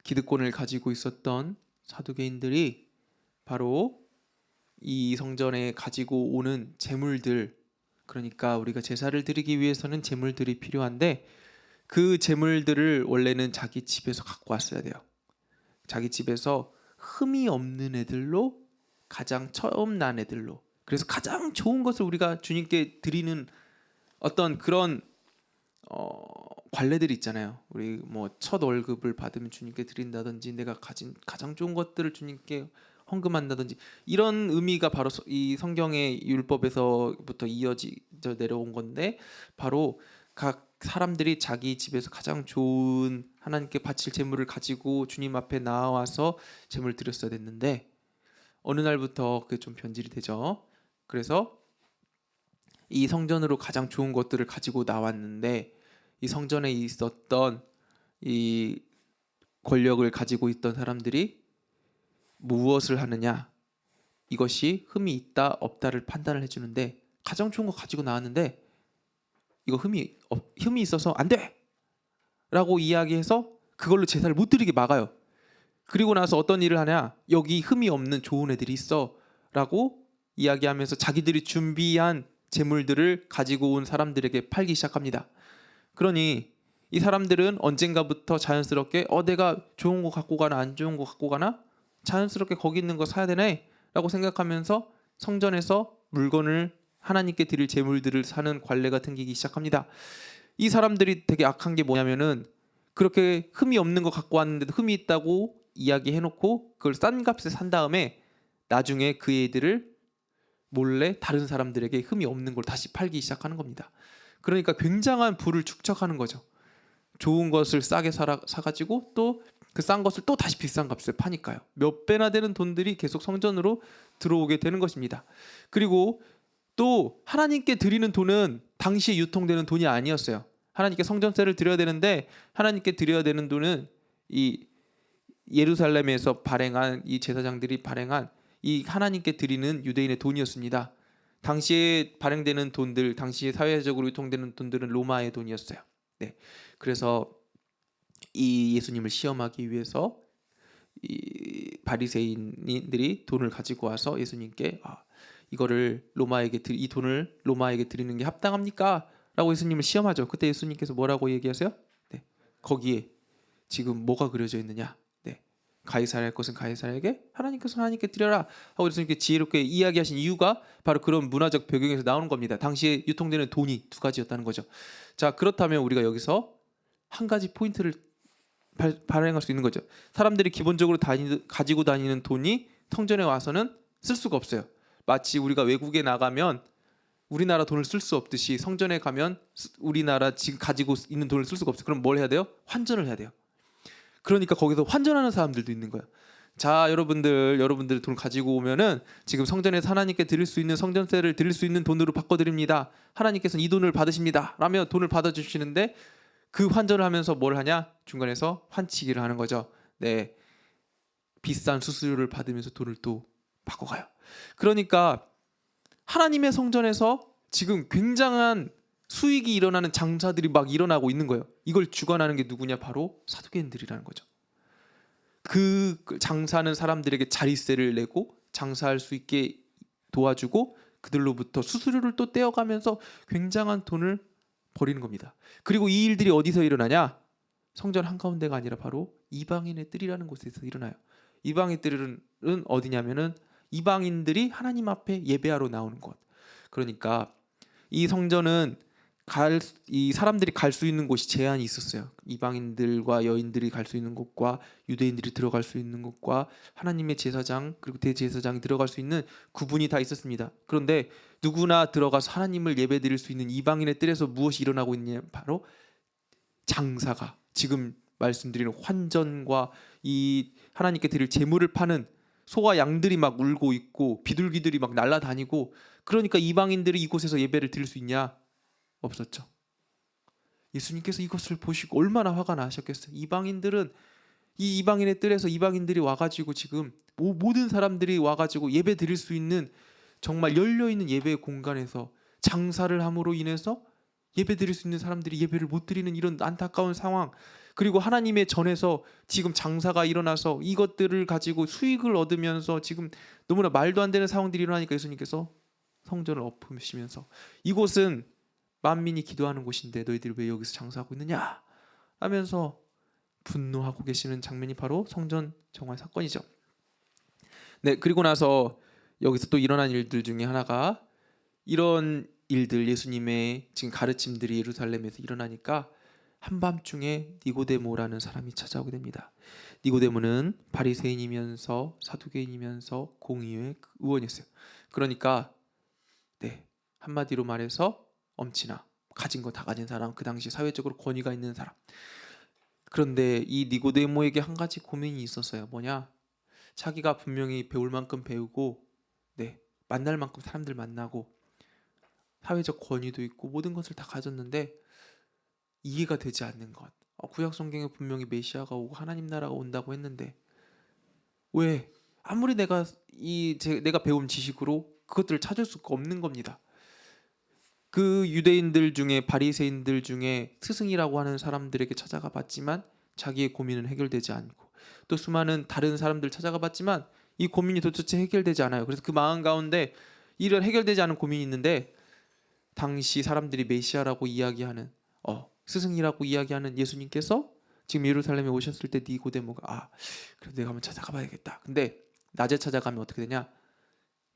기득권을 가지고 있었던 사두개인들이 바로 이 성전에 가지고 오는 제물들, 그러니까 우리가 제사를 드리기 위해서는 제물들이 필요한데 그 제물들을 원래는 자기 집에서 갖고 왔어야 돼요. 자기 집에서 흠이 없는 애들로, 가장 처음 난 애들로, 그래서 가장 좋은 것을 우리가 주님께 드리는 어떤 그런 관례들이 있잖아요. 우리 뭐 첫 월급을 받으면 주님께 드린다든지, 내가 가진 가장 좋은 것들을 주님께 헌금한다든지, 이런 의미가 바로 이 성경의 율법에서부터 이어져 내려온 건데, 바로 각 사람들이 자기 집에서 가장 좋은 하나님께 바칠 제물을 가지고 주님 앞에 나와서 제물을 드렸어야 됐는데 어느 날부터 그게 좀 변질이 되죠. 그래서 이 성전으로 가장 좋은 것들을 가지고 나왔는데 이 성전에 있었던 이 권력을 가지고 있던 사람들이 무엇을 하느냐, 이것이 흠이 있다 없다를 판단을 해주는데 가장 좋은 거 가지고 나왔는데 이거 흠이 있어서 안 돼! 라고 이야기해서 그걸로 제사를 못 드리게 막아요. 그리고 나서 어떤 일을 하냐, 여기 흠이 없는 좋은 애들이 있어 라고 이야기하면서 자기들이 준비한 제물들을 가지고 온 사람들에게 팔기 시작합니다. 그러니 이 사람들은 언젠가부터 자연스럽게 내가 좋은 거 갖고 가나 안 좋은 거 갖고 가나 자연스럽게 거기 있는 거 사야 되네 라고 생각하면서 성전에서 물건을, 하나님께 드릴 제물들을 사는 관례가 생기기 시작합니다. 이 사람들이 되게 악한 게 뭐냐면은 그렇게 흠이 없는 거 갖고 왔는데도 흠이 있다고 이야기해놓고 그걸 싼 값에 산 다음에 나중에 그 애들을 몰래 다른 사람들에게 흠이 없는 걸 다시 팔기 시작하는 겁니다. 그러니까 굉장한 부를 축적하는 거죠. 좋은 것을 싸게 사가지고 또 그 싼 것을 또 다시 비싼 값에 파니까요. 몇 배나 되는 돈들이 계속 성전으로 들어오게 되는 것입니다. 그리고 또 하나님께 드리는 돈은 당시에 유통되는 돈이 아니었어요. 하나님께 성전세를 드려야 되는데 하나님께 드려야 되는 돈은 이 예루살렘에서 발행한 이 제사장들이 발행한 이 하나님께 드리는 유대인의 돈이었습니다. 당시에 발행되는 돈들, 당시에 사회적으로 유통되는 돈들은 로마의 돈이었어요. 네, 그래서 이 예수님을 시험하기 위해서 이 바리새인들이 돈을 가지고 와서 예수님께 이거를 이 돈을 로마에게 드리는 게 합당합니까? 라고 예수님을 시험하죠. 그때 예수님께서 뭐라고 얘기하세요? 네, 거기에 지금 뭐가 그려져 있느냐? 네, 가이사랴 할 것은 가이사랴에게, 하나님께서 하나님께 드려라 하고 예수님께 지혜롭게 이야기하신 이유가 바로 그런 문화적 배경에서 나오는 겁니다. 당시에 유통되는 돈이 두 가지였다는 거죠. 자, 그렇다면 우리가 여기서 한 가지 포인트를 발행할 수 있는 거죠. 사람들이 기본적으로 가지고 다니는 돈이 성전에 와서는 쓸 수가 없어요. 마치 우리가 외국에 나가면 우리나라 돈을 쓸 수 없듯이 성전에 가면 우리나라 지금 가지고 있는 돈을 쓸 수가 없어요. 그럼 뭘 해야 돼요? 환전을 해야 돼요. 그러니까 거기서 환전하는 사람들도 있는 거예요. 자, 여러분들 돈을 가지고 오면은 지금 성전에서 하나님께 드릴 수 있는 성전세를 드릴 수 있는 돈으로 바꿔드립니다. 하나님께서는 이 돈을 받으십니다. 라며 돈을 받아주시는데 그 환전을 하면서 뭘 하냐? 중간에서 환치기를 하는 거죠. 네, 비싼 수수료를 받으면서 돈을 또 바꿔가요. 그러니까 하나님의 성전에서 지금 굉장한 수익이 일어나는 장사들이 막 일어나고 있는 거예요. 이걸 주관하는 게 누구냐? 바로 사두개인들이라는 거죠. 그 장사하는 사람들에게 자릿세를 내고 장사할 수 있게 도와주고 그들로부터 수수료를 또 떼어가면서 굉장한 돈을 버리는 겁니다. 그리고 이 일들이 어디서 일어나냐? 성전 한가운데가 아니라 바로 이방인의 뜰이라는 곳에서 일어나요. 이방인의 뜰은 어디냐면은 이방인들이 하나님 앞에 예배하러 나오는 곳. 그러니까 이 성전은 이 사람들이 갈 수 있는 곳이 제한이 있었어요. 이방인들과 여인들이 갈 수 있는 곳과 유대인들이 들어갈 수 있는 곳과 하나님의 제사장 그리고 대제사장이 들어갈 수 있는 구분이 다 있었습니다. 그런데 누구나 들어가서 하나님을 예배드릴 수 있는 이방인의 뜰에서 무엇이 일어나고 있냐? 바로 장사가, 지금 말씀드리는 환전과 이 하나님께 드릴 제물을 파는 소와 양들이 막 울고 있고 비둘기들이 막 날아다니고, 그러니까 이방인들이 이곳에서 예배를 드릴 수 있냐? 없었죠. 예수님께서 이것을 보시고 얼마나 화가 나셨겠어요. 이방인들은 이 이방인의 뜰에서 이방인들이 와가지고 지금 모든 사람들이 와가지고 예배 드릴 수 있는 정말 열려있는 예배의 공간에서 장사를 함으로 인해서 예배 드릴 수 있는 사람들이 예배를 못 드리는 이런 안타까운 상황, 그리고 하나님의 전에서 지금 장사가 일어나서 이것들을 가지고 수익을 얻으면서 지금 너무나 말도 안 되는 상황들이 일어나니까 예수님께서 성전을 엎으시면서 이곳은 만민이 기도하는 곳인데 너희들이 왜 여기서 장사하고 있느냐 하면서 분노하고 계시는 장면이 바로 성전 정화 사건이죠. 네, 그리고 나서 여기서 또 일어난 일들 중에 하나가, 이런 일들 예수님의 지금 가르침들이 예루살렘에서 일어나니까 한밤중에 니고데모라는 사람이 찾아오게 됩니다. 니고데모는 바리새인이면서 사두개인이면서 공의회 의원이었어요. 그러니까 네, 한마디로 말해서 엄친아, 가진 거 다 가진 사람, 그 당시 사회적으로 권위가 있는 사람. 그런데 이 니고데모에게 한 가지 고민이 있었어요. 뭐냐? 자기가 분명히 배울 만큼 배우고 네, 만날 만큼 사람들 만나고 사회적 권위도 있고 모든 것을 다 가졌는데 이해가 되지 않는 것. 구약 성경에 분명히 메시아가 오고 하나님 나라가 온다고 했는데 왜 아무리 내가 배운 지식으로 그것들을 찾을 수가 없는 겁니다. 그 유대인들 중에 바리새인들 중에 스승이라고 하는 사람들에게 찾아가 봤지만 자기의 고민은 해결되지 않고, 또 수많은 다른 사람들 찾아가 봤지만 이 고민이 도대체 해결되지 않아요. 그래서 그 마음 가운데 이런 해결되지 않은 고민이 있는데, 당시 사람들이 메시아라고 이야기하는 스승이라고 이야기하는 예수님께서 지금 예루살렘에 오셨을 때 니고데모가 그래 내가 한번 찾아가 봐야겠다. 근데 낮에 찾아가면 어떻게 되냐?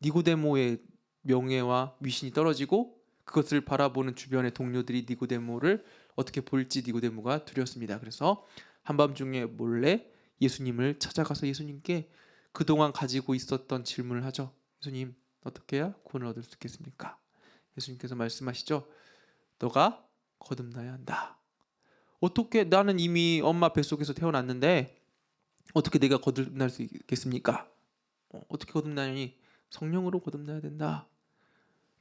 니고데모의 명예와 위신이 떨어지고 그것을 바라보는 주변의 동료들이 니고데모를 어떻게 볼지 니고데모가 두렵습니다. 그래서 한밤중에 몰래 예수님을 찾아가서 예수님께 그동안 가지고 있었던 질문을 하죠. 예수님, 어떻게 해야 구원을 얻을 수 있겠습니까? 예수님께서 말씀하시죠. 너가 거듭나야 한다. 어떻게, 나는 이미 엄마 뱃속에서 태어났는데 어떻게 내가 거듭날 수 있겠습니까? 어떻게 거듭나니? 성령으로 거듭나야 된다.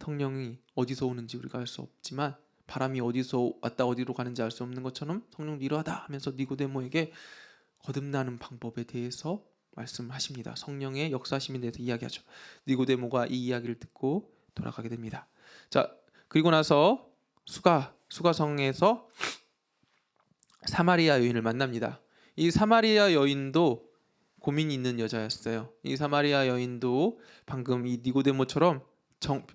성령이 어디서 오는지 우리가 알 수 없지만 바람이 어디서 왔다 어디로 가는지 알 수 없는 것처럼 성령도 이러하다 하면서 니고데모에게 거듭나는 방법에 대해서 말씀하십니다. 성령의 역사심에 대해서 이야기하죠. 니고데모가 이 이야기를 듣고 돌아가게 됩니다. 자, 그리고 나서 수가성에서 사마리아 여인을 만납니다. 이 사마리아 여인도 고민이 있는 여자였어요. 이 사마리아 여인도 방금 이 니고데모처럼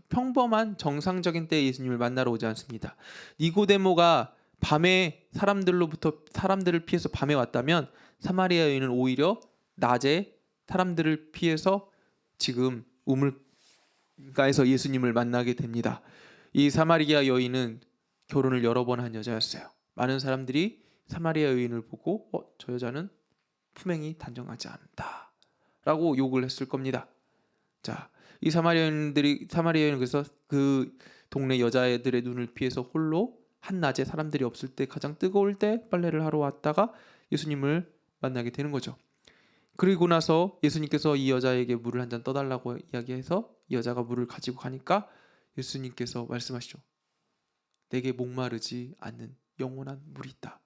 평범한 정상적인 때에 예수님을 만나러 오지 않습니다. 니고데모가 밤에 사람들을 피해서 밤에 왔다면 사마리아 여인은 오히려 낮에 사람들을 피해서 지금 우물가에서 예수님을 만나게 됩니다. 이 사마리아 여인은 결혼을 여러 번 한 여자였어요. 많은 사람들이 사마리아 여인을 보고 저 여자는 품행이 단정하지 않다 라고 욕을 했을 겁니다. 자, 이 사마리아인은 그래서 그 동네 여자애들의 눈을 피해서 홀로 한낮에 사람들이 없을 때 가장 뜨거울 때 빨래를 하러 왔다가 예수님을 만나게 되는 거죠. 그리고 나서 예수님께서 이 여자에게 물을 한 잔 떠달라고 이야기해서 이 여자가 물을 가지고 가니까 예수님께서 말씀하시죠. 내게 목마르지 않는 영원한 물이 있다.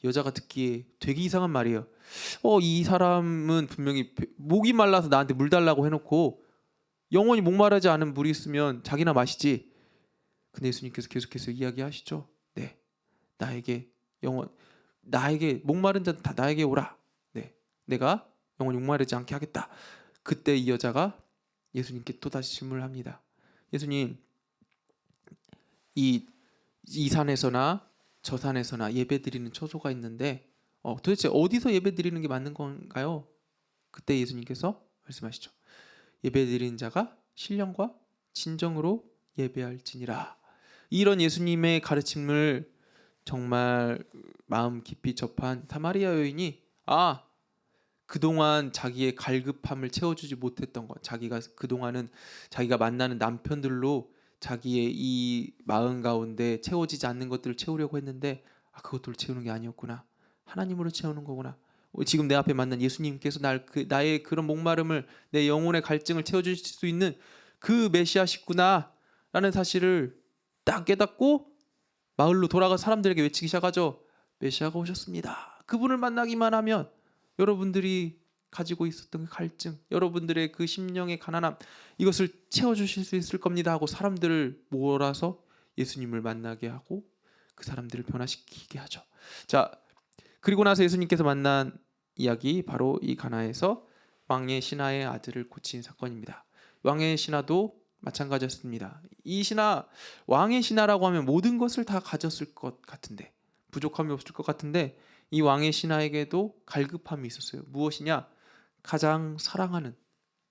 여자가 듣기에 되게 이상한 말이에요. 이 사람은 분명히 목이 말라서 나한테 물 달라고 해놓고 영원히 목마르지 않은 물이 있으면 자기나 마시지. 근데 예수님께서 계속해서 이야기하시죠. 네, 나에게 목마른 자 다 나에게 오라. 네, 내가 영원히 목마르지 않게 하겠다. 그때 이 여자가 예수님께 또다시 질문을 합니다. 예수님, 이 산에서나 저 산에서나 예배드리는 처소가 있는데 도대체 어디서 예배드리는 게 맞는 건가요? 그때 예수님께서 말씀하시죠. 예배드리는 자가 신령과 진정으로 예배할지니라. 이런 예수님의 가르침을 정말 마음 깊이 접한 사마리아 여인이 그동안 자기의 갈급함을 채워주지 못했던 것, 그동안은 자기가 만나는 남편들로 자기의 이 마음 가운데 채워지지 않는 것들을 채우려고 했는데 그것들을 채우는 게 아니었구나. 하나님으로 채우는 거구나. 지금 내 앞에 만난 예수님께서 나의 그런 목마름을, 내 영혼의 갈증을 채워주실 수 있는 그 메시아시구나 라는 사실을 딱 깨닫고 마을로 돌아가 사람들에게 외치기 시작하죠. 메시아가 오셨습니다. 그분을 만나기만 하면 여러분들이 가지고 있었던 그 갈증, 여러분들의 그 심령의 가난함, 이것을 채워주실 수 있을 겁니다 하고 사람들을 몰아서 예수님을 만나게 하고 그 사람들을 변화시키게 하죠. 자, 그리고 나서 예수님께서 만난 이야기, 바로 이 가나에서 왕의 신하의 아들을 고친 사건입니다. 왕의 신하도 마찬가지였습니다. 이 신하, 왕의 신하라고 하면 모든 것을 다 가졌을 것 같은데, 부족함이 없을 것 같은데, 이 왕의 신하에게도 갈급함이 있었어요. 무엇이냐? 가장 사랑하는,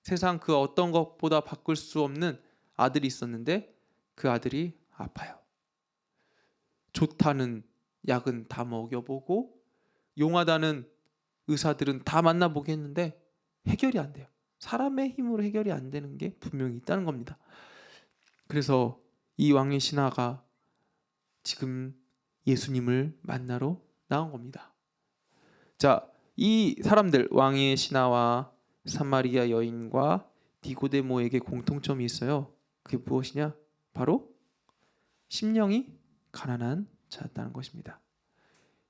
세상 그 어떤 것보다 바꿀 수 없는 아들이 있었는데 그 아들이 아파요. 좋다는 약은 다 먹여보고 용하다는 의사들은 다 만나보게 했는데 해결이 안 돼요. 사람의 힘으로 해결이 안 되는 게 분명히 있다는 겁니다. 그래서 이 왕의 신하가 지금 예수님을 만나러 나온 겁니다. 자, 이 사람들, 왕의 신하와 사마리아 여인과 니고데모에게 공통점이 있어요. 그게 무엇이냐? 바로 심령이 가난한 자였다는 것입니다.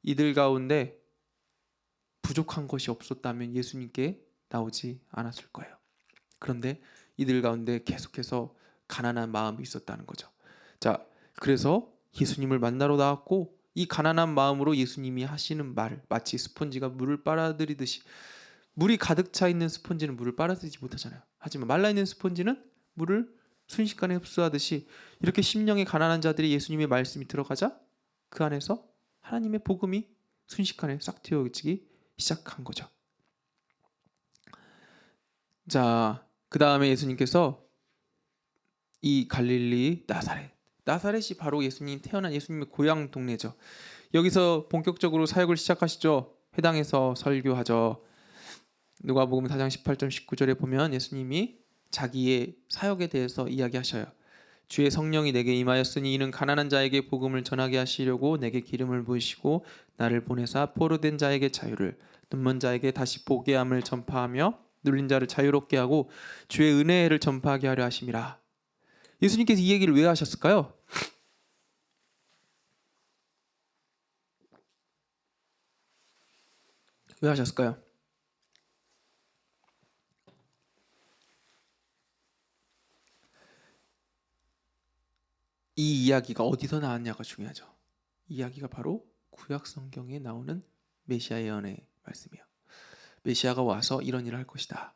이들 가운데 부족한 것이 없었다면 예수님께 나오지 않았을 거예요. 그런데 이들 가운데 계속해서 가난한 마음이 있었다는 거죠. 자, 그래서 예수님을 만나러 나왔고 이 가난한 마음으로 예수님이 하시는 말, 마치 스폰지가 물을 빨아들이듯이, 물이 가득 차 있는 스폰지는 물을 빨아들이지 못하잖아요. 하지만 말라 있는 스폰지는 물을 순식간에 흡수하듯이 이렇게 심령의 가난한 자들이 예수님의 말씀이 들어가자 그 안에서 하나님의 복음이 순식간에 싹 튀어지기 시작한 거죠. 자, 그 다음에 예수님께서 이 갈릴리 나사렛이 바로 예수님 태어난 예수님의 고향 동네죠. 여기서 본격적으로 사역을 시작하시죠. 회당에서 설교하죠. 누가복음 4장 18절 19절에 보면 예수님이 자기의 사역에 대해서 이야기하셔요. 주의 성령이 내게 임하였으니 이는 가난한 자에게 복음을 전하게 하시려고 내게 기름을 부으시고 나를 보내사 포로된 자에게 자유를, 눈먼 자에게 다시 보게 함을 전파하며 눌린 자를 자유롭게 하고 주의 은혜를 전파하게 하려 하심이라. 예수님께서 이 얘기를 왜 하셨을까요? 왜 하셨을까요? 이 이야기가 어디서 나왔냐가 중요하죠. 이 이야기가 바로 구약 성경에 나오는 메시아 예언의 말씀이에요. 메시아가 와서 이런 일을 할 것이다.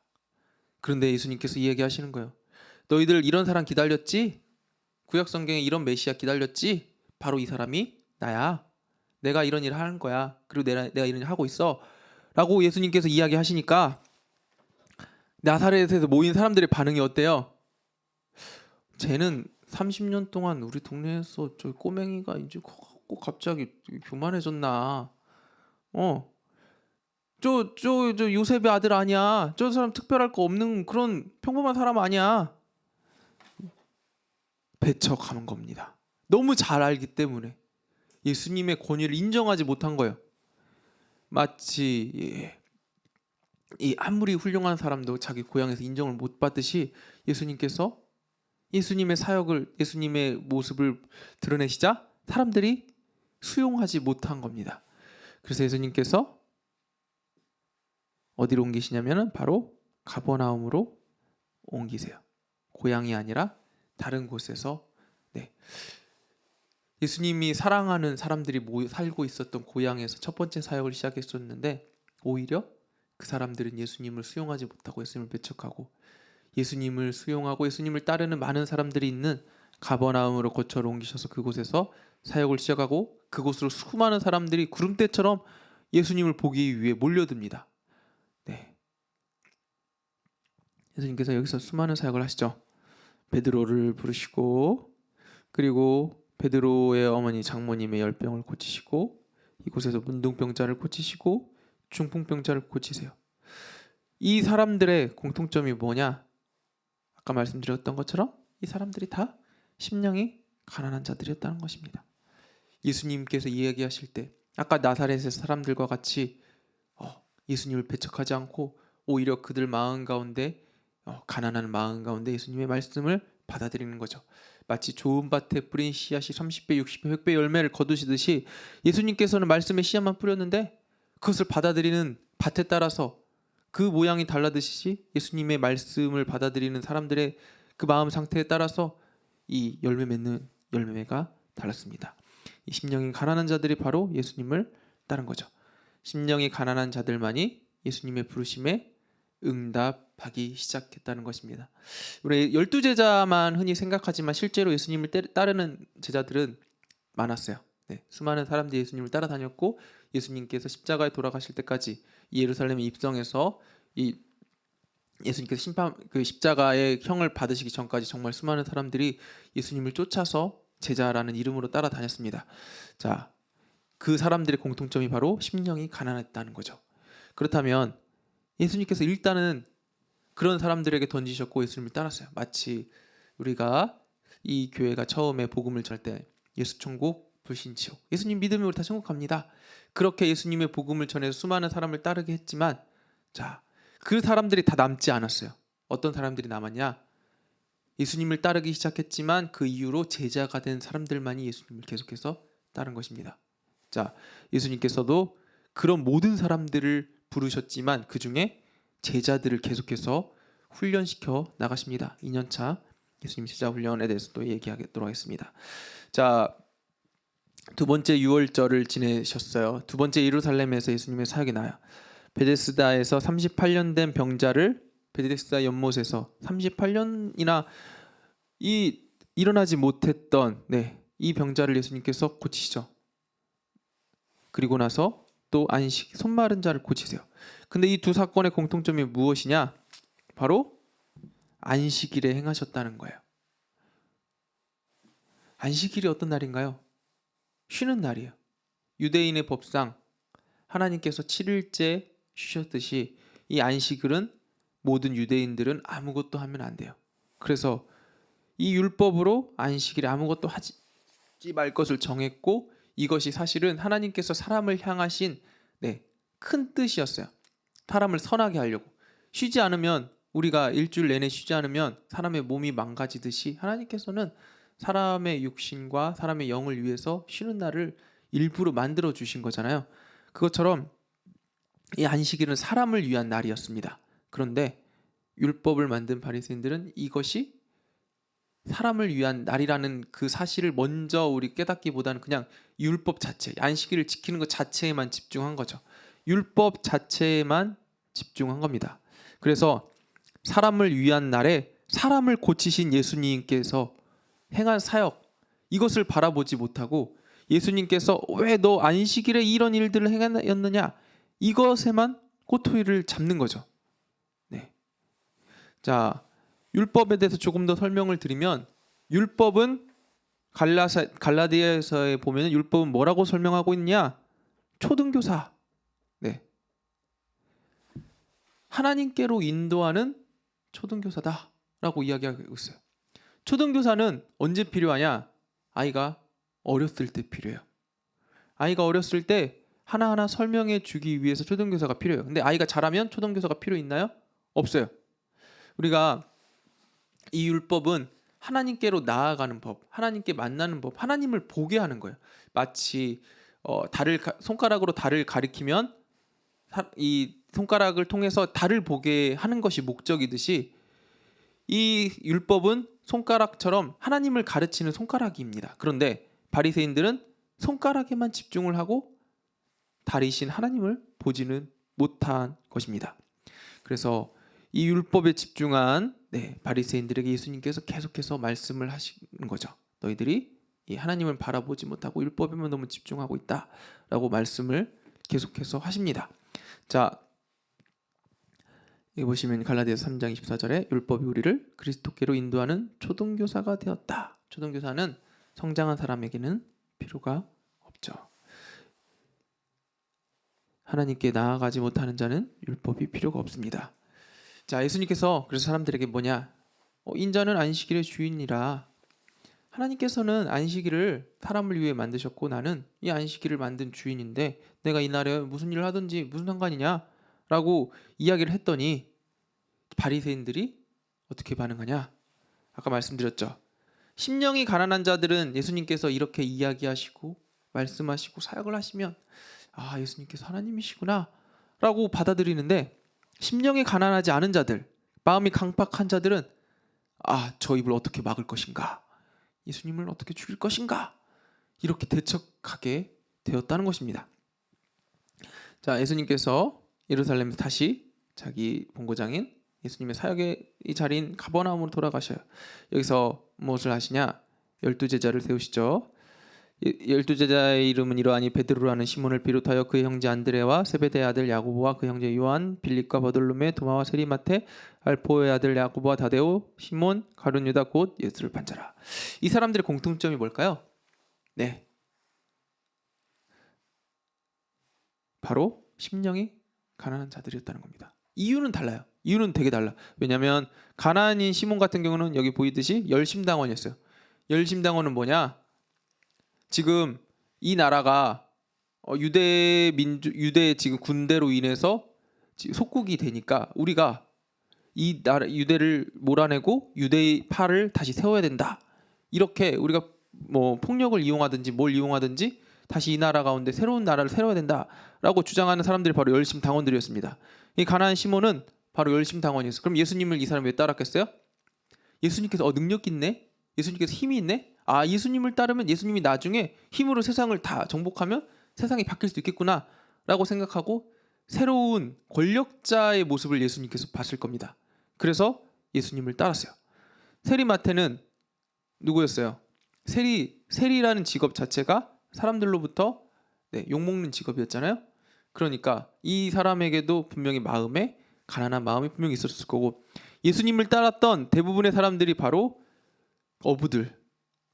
그런데 예수님께서 이 얘기하시는 거예요. 너희들 이런 사람 기다렸지? 구약 성경에 이런 메시아 기다렸지? 바로 이 사람이 나야. 내가 이런 일을 하는 거야. 그리고 내가 이런 일을 하고 있어. 라고 예수님께서 이야기하시니까 나사렛에서 모인 사람들의 반응이 어때요? 쟤는 30년 동안 우리 동네에서 저 꼬맹이가 이제 꼭 갑자기 교만해졌나? 저 요셉의 아들 아니야. 저 사람 특별할 거 없는 그런 평범한 사람 아니야. 배척하는 겁니다. 너무 잘 알기 때문에 예수님의 권위를 인정하지 못한 거예요. 마치 이 아무리 훌륭한 사람도 자기 고향에서 인정을 못 받듯이 예수님께서 예수님의 사역을, 예수님의 모습을 드러내시자 사람들이 수용하지 못한 겁니다. 그래서 예수님께서 어디로 옮기시냐면은 바로 가버나움으로 옮기세요. 고향이 아니라 다른 곳에서. 예수님이 사랑하는 사람들이 살고 있었던 고향에서 첫 번째 사역을 시작했었는데 오히려 그 사람들은 예수님을 수용하지 못하고 예수님을 배척하고 예수님을 수용하고 예수님을 따르는 많은 사람들이 있는 가버나움으로 거처를 옮기셔서 그곳에서 사역을 시작하고 그곳으로 수많은 사람들이 구름대처럼 예수님을 보기 위해 몰려듭니다. 예수님께서 여기서 수많은 사역을 하시죠. 베드로를 부르시고 그리고 베드로의 어머니 장모님의 열병을 고치시고 이곳에서 문둥병자를 고치시고 중풍병자를 고치세요. 이 사람들의 공통점이 뭐냐? 아까 말씀드렸던 것처럼 이 사람들이 다 심령이 가난한 자들이었다는 것입니다. 예수님께서 이야기하실 때 아까 나사렛의 사람들과 같이 예수님을 배척하지 않고 오히려 그들 마음 가운데 가난한 마음 가운데 예수님의 말씀을 받아들이는 거죠. 마치 좋은 밭에 뿌린 씨앗이 30배, 60배, 100배 열매를 거두시듯이 예수님께서는 말씀의 씨앗만 뿌렸는데 그것을 받아들이는 밭에 따라서 그 모양이 달라듯이 예수님의 말씀을 받아들이는 사람들의 그 마음 상태에 따라서 이 열매 맺는 열매가 달랐습니다. 이 심령이 가난한 자들이 바로 예수님을 따른 거죠. 심령이 가난한 자들만이 예수님의 부르심에 응답하기 시작했다는 것입니다. 우리 12제자만 흔히 생각하지만 실제로 예수님을 따르는 제자들은 많았어요. 수많은 사람들이 예수님을 따라다녔고 예수님께서 십자가에 돌아가실 때까지 예루살렘에 입성해서 이 예수님께서 십자가의 형을 받으시기 전까지 정말 수많은 사람들이 예수님을 쫓아서 제자라는 이름으로 따라다녔습니다. 자, 그 사람들의 공통점이 바로 심령이 가난했다는 거죠. 그렇다면 예수님께서 일단은 그런 사람들에게 던지셨고 예수님을 따랐어요. 마치 우리가 이 교회가 처음에 복음을 전 때 예수 천국 불신치욕 예수님 믿으면 우리 다 천국 갑니다. 그렇게 예수님의 복음을 전해서 수많은 사람을 따르게 했지만 그 사람들이 다 남지 않았어요. 어떤 사람들이 남았냐? 예수님을 따르기 시작했지만 그 이후로 제자가 된 사람들만이 예수님을 계속해서 따른 것입니다. 예수님께서도 그런 모든 사람들을 부르셨지만 그 중에 제자들을 계속해서 훈련시켜 나가십니다. 2년차 예수님 제자 훈련에 대해서 또 얘기하도록 하겠습니다. 두 번째 유월절을 지내셨어요. 두 번째 예루살렘에서 예수님의 사역이 나요. 베데스다에서 38년 된 병자를 베데스다 연못에서 38년이나 일어나지 못했던 이 병자를 예수님께서 고치시죠. 그리고 나서 또 안식, 손 마른 자를 고치세요. 근데 이 두 사건의 공통점이 무엇이냐? 바로 안식일에 행하셨다는 거예요. 안식일이 어떤 날인가요? 쉬는 날이에요. 유대인의 법상 하나님께서 7일째 쉬셨듯이 이 안식일은 모든 유대인들은 아무것도 하면 안 돼요. 그래서 이 율법으로 안식일에 아무것도 하지 말 것을 정했고 이것이 사실은 하나님께서 사람을 향하신 큰 뜻이었어요. 사람을 선하게 하려고. 쉬지 않으면 우리가 일주일 내내 쉬지 않으면 사람의 몸이 망가지듯이 하나님께서는 사람의 육신과 사람의 영을 위해서 쉬는 날을 일부러 만들어 주신 거잖아요. 그것처럼 이 안식일은 사람을 위한 날이었습니다. 그런데 율법을 만든 바리새인들은 이것이 사람을 위한 날이라는 그 사실을 먼저 우리 깨닫기보다는 그냥 율법 자체, 안식일을 지키는 것 자체에만 집중한 거죠. 율법 자체에만 집중한 겁니다. 그래서 사람을 위한 날에 사람을 고치신 예수님께서 행한 사역, 이것을 바라보지 못하고 예수님께서 왜 너 안식일에 이런 일들을 행하였느냐, 이것에만 꼬투리를 잡는 거죠. 네. 자, 율법에 대해서 조금 더 설명을 드리면, 율법은 갈라디아서에 보면 율법은 뭐라고 설명하고 있냐? 초등교사. 네. 하나님께로 인도하는 초등교사다라고 이야기하고 있어요. 초등교사는 언제 필요하냐? 아이가 어렸을 때 필요해요. 아이가 어렸을 때 하나하나 설명해 주기 위해서 초등교사가 필요해요. 근데 아이가 자라면 초등교사가 필요 있나요? 없어요. 우리가 이 율법은 하나님께로 나아가는 법, 하나님께 만나는 법, 하나님을 보게 하는 거예요. 마치 손가락으로 달을 가리키면 이 손가락을 통해서 달을 보게 하는 것이 목적이듯이 이 율법은 손가락처럼 하나님을 가르치는 손가락입니다. 그런데 바리새인들은 손가락에만 집중을 하고 달이신 하나님을 보지는 못한 것입니다. 그래서 이 율법에 집중한 바리새인들에게 예수님께서 계속해서 말씀을 하시는 거죠. 너희들이 이 하나님을 바라보지 못하고 율법에만 너무 집중하고 있다라고 말씀을 계속해서 하십니다. 자, 여기 보시면 갈라디아서 3장 24절에 율법이 우리를 그리스도께로 인도하는 초등교사가 되었다. 초등교사는 성장한 사람에게는 필요가 없죠. 하나님께 나아가지 못하는 자는 율법이 필요가 없습니다. 자, 예수님께서 그래서 사람들에게 뭐냐? 인자는 안식일의 주인이라. 하나님께서는 안식일을 사람을 위해 만드셨고 나는 이 안식일을 만든 주인인데 내가 이 날에 무슨 일을 하든지 무슨 상관이냐? 라고 이야기를 했더니 바리새인들이 어떻게 반응하냐? 아까 말씀드렸죠. 심령이 가난한 자들은 예수님께서 이렇게 이야기하시고 말씀하시고 사역을 하시면 아, 예수님께서 하나님이시구나 라고 받아들이는데, 심령이 가난하지 않은 자들, 마음이 강팍한 자들은 아, 저 입을 어떻게 막을 것인가, 예수님을 어떻게 죽일 것인가, 이렇게 대척하게 되었다는 것입니다. 자, 예수님께서 예루살렘에서 다시 자기 본고장인 예수님의 사역의 이 자리인 가버나움으로 돌아가셔요. 여기서 무엇을 하시냐? 12제자를 세우시죠. 12제자의 이름은 이러하니 베드로라는 시몬을 비롯하여 그의 형제 안드레와 세베대의 아들 야고보와 그 형제 요한, 빌립과 버돌로메, 도마와 세리마테, 알포의 아들 야고보와 다데오, 시몬, 가룟 유다 곧 예수를 반자라. 이 사람들의 공통점이 뭘까요? 네, 바로 심령이 가난한 자들이었다는 겁니다. 이유는 달라요. 이유는 되게 달라. 왜냐하면 가난인 시몬 같은 경우는 여기 보이듯이 열심당원이었어요. 열심당원은 뭐냐? 지금 이 나라가 유대 지금 군대로 인해서 속국이 되니까 우리가 이 나라 유대를 몰아내고 유대파를 다시 세워야 된다. 이렇게 우리가 뭐 폭력을 이용하든지 뭘 이용하든지 다시 이 나라 가운데 새로운 나라를 세워야 된다라고 주장하는 사람들이 바로 열심당원들이었습니다. 이 가난한 시몬은 바로 열심당원이었어요. 그럼 예수님을 이 사람이 왜 따랐겠어요? 예수님께서 능력 있네? 예수님께서 힘이 있네? 아, 예수님을 따르면 예수님이 나중에 힘으로 세상을 다 정복하면 세상이 바뀔 수 있겠구나 라고 생각하고 새로운 권력자의 모습을 예수님께서 봤을 겁니다. 그래서 예수님을 따랐어요. 세리마태는 누구였어요? 세리라는 직업 자체가 사람들로부터 욕먹는 직업이었잖아요. 그러니까 이 사람에게도 분명히 마음에 가난한 마음이 분명히 있었을 거고, 예수님을 따랐던 대부분의 사람들이 바로 어부들,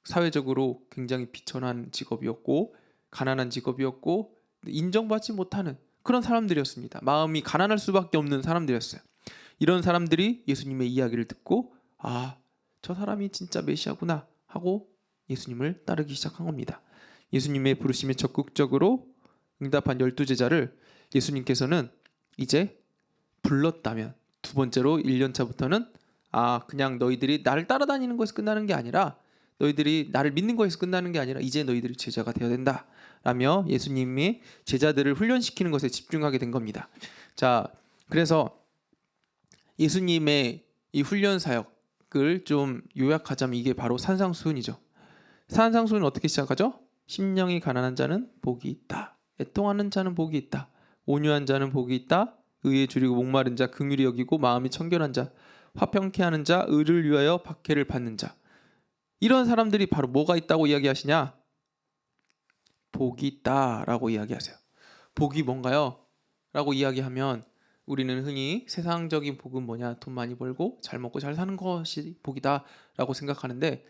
사회적으로 굉장히 비천한 직업이었고 가난한 직업이었고 인정받지 못하는 그런 사람들이었습니다. 마음이 가난할 수밖에 없는 사람들이었어요. 이런 사람들이 예수님의 이야기를 듣고 아, 저 사람이 진짜 메시아구나 하고 예수님을 따르기 시작한 겁니다. 예수님의 부르심에 적극적으로 응답한 12제자를 예수님께서는 이제 불렀다면 두 번째로 1년차부터는 그냥 너희들이 나를 따라다니는 것에서 끝나는 게 아니라 너희들이 나를 믿는 것에서 끝나는 게 아니라 이제 너희들이 제자가 되어야 된다 라며 예수님이 제자들을 훈련시키는 것에 집중하게 된 겁니다. 자, 그래서 예수님의 이 훈련 사역을 좀 요약하자면 이게 바로 산상수훈이죠. 산상수훈은 어떻게 시작하죠? 심령이 가난한 자는 복이 있다. 애통하는 자는 복이 있다. 온유한 자는 복이 있다. 의에 줄이고 목마른 자, 긍휼히 여기고 마음이 청결한 자, 화평케 하는 자, 의를 위하여 박해를 받는 자. 이런 사람들이 바로 뭐가 있다고 이야기하시냐? 복이 있다라고 이야기하세요. 복이 뭔가요? 라고 이야기하면 우리는 흔히 세상적인 복은 뭐냐? 돈 많이 벌고 잘 먹고 잘 사는 것이 복이다 라고 생각하는데,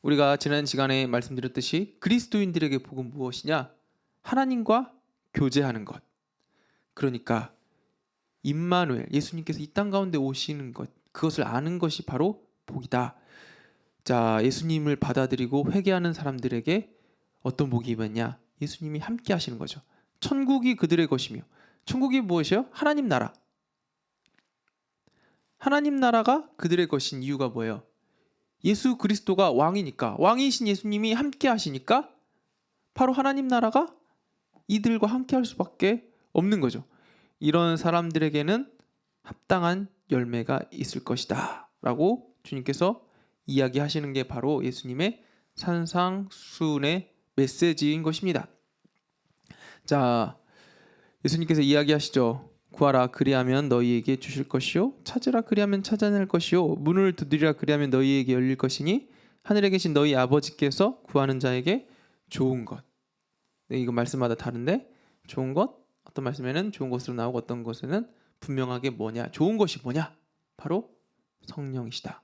우리가 지난 시간에 말씀드렸듯이 그리스도인들에게 복은 무엇이냐? 하나님과 교제하는 것. 그러니까 임마누엘, 예수님께서 이 땅 가운데 오시는 것, 그것을 아는 것이 바로 복이다. 자, 예수님을 받아들이고 회개하는 사람들에게 어떤 복이 임했냐? 예수님이 함께 하시는 거죠. 천국이 그들의 것이며, 천국이 무엇이요? 하나님 나라. 하나님 나라가 그들의 것인 이유가 뭐예요? 예수 그리스도가 왕이니까, 왕이신 예수님이 함께 하시니까 바로 하나님 나라가 이들과 함께 할 수밖에 없는 거죠. 이런 사람들에게는 합당한 열매가 있을 것이다 라고 주님께서 이야기하시는 게 바로 예수님의 산상수훈의 메시지인 것입니다. 자, 예수님께서 이야기하시죠. 구하라 그리하면 너희에게 주실 것이요, 찾으라 그리하면 찾아낼 것이요, 문을 두드리라 그리하면 너희에게 열릴 것이니 하늘에 계신 너희 아버지께서 구하는 자에게 좋은 것. 네, 이거 말씀마다 다른데 좋은 것, 어떤 말씀에는 좋은 것으로 나오고 어떤 것에는 분명하게 뭐냐, 좋은 것이 뭐냐? 바로 성령이시다.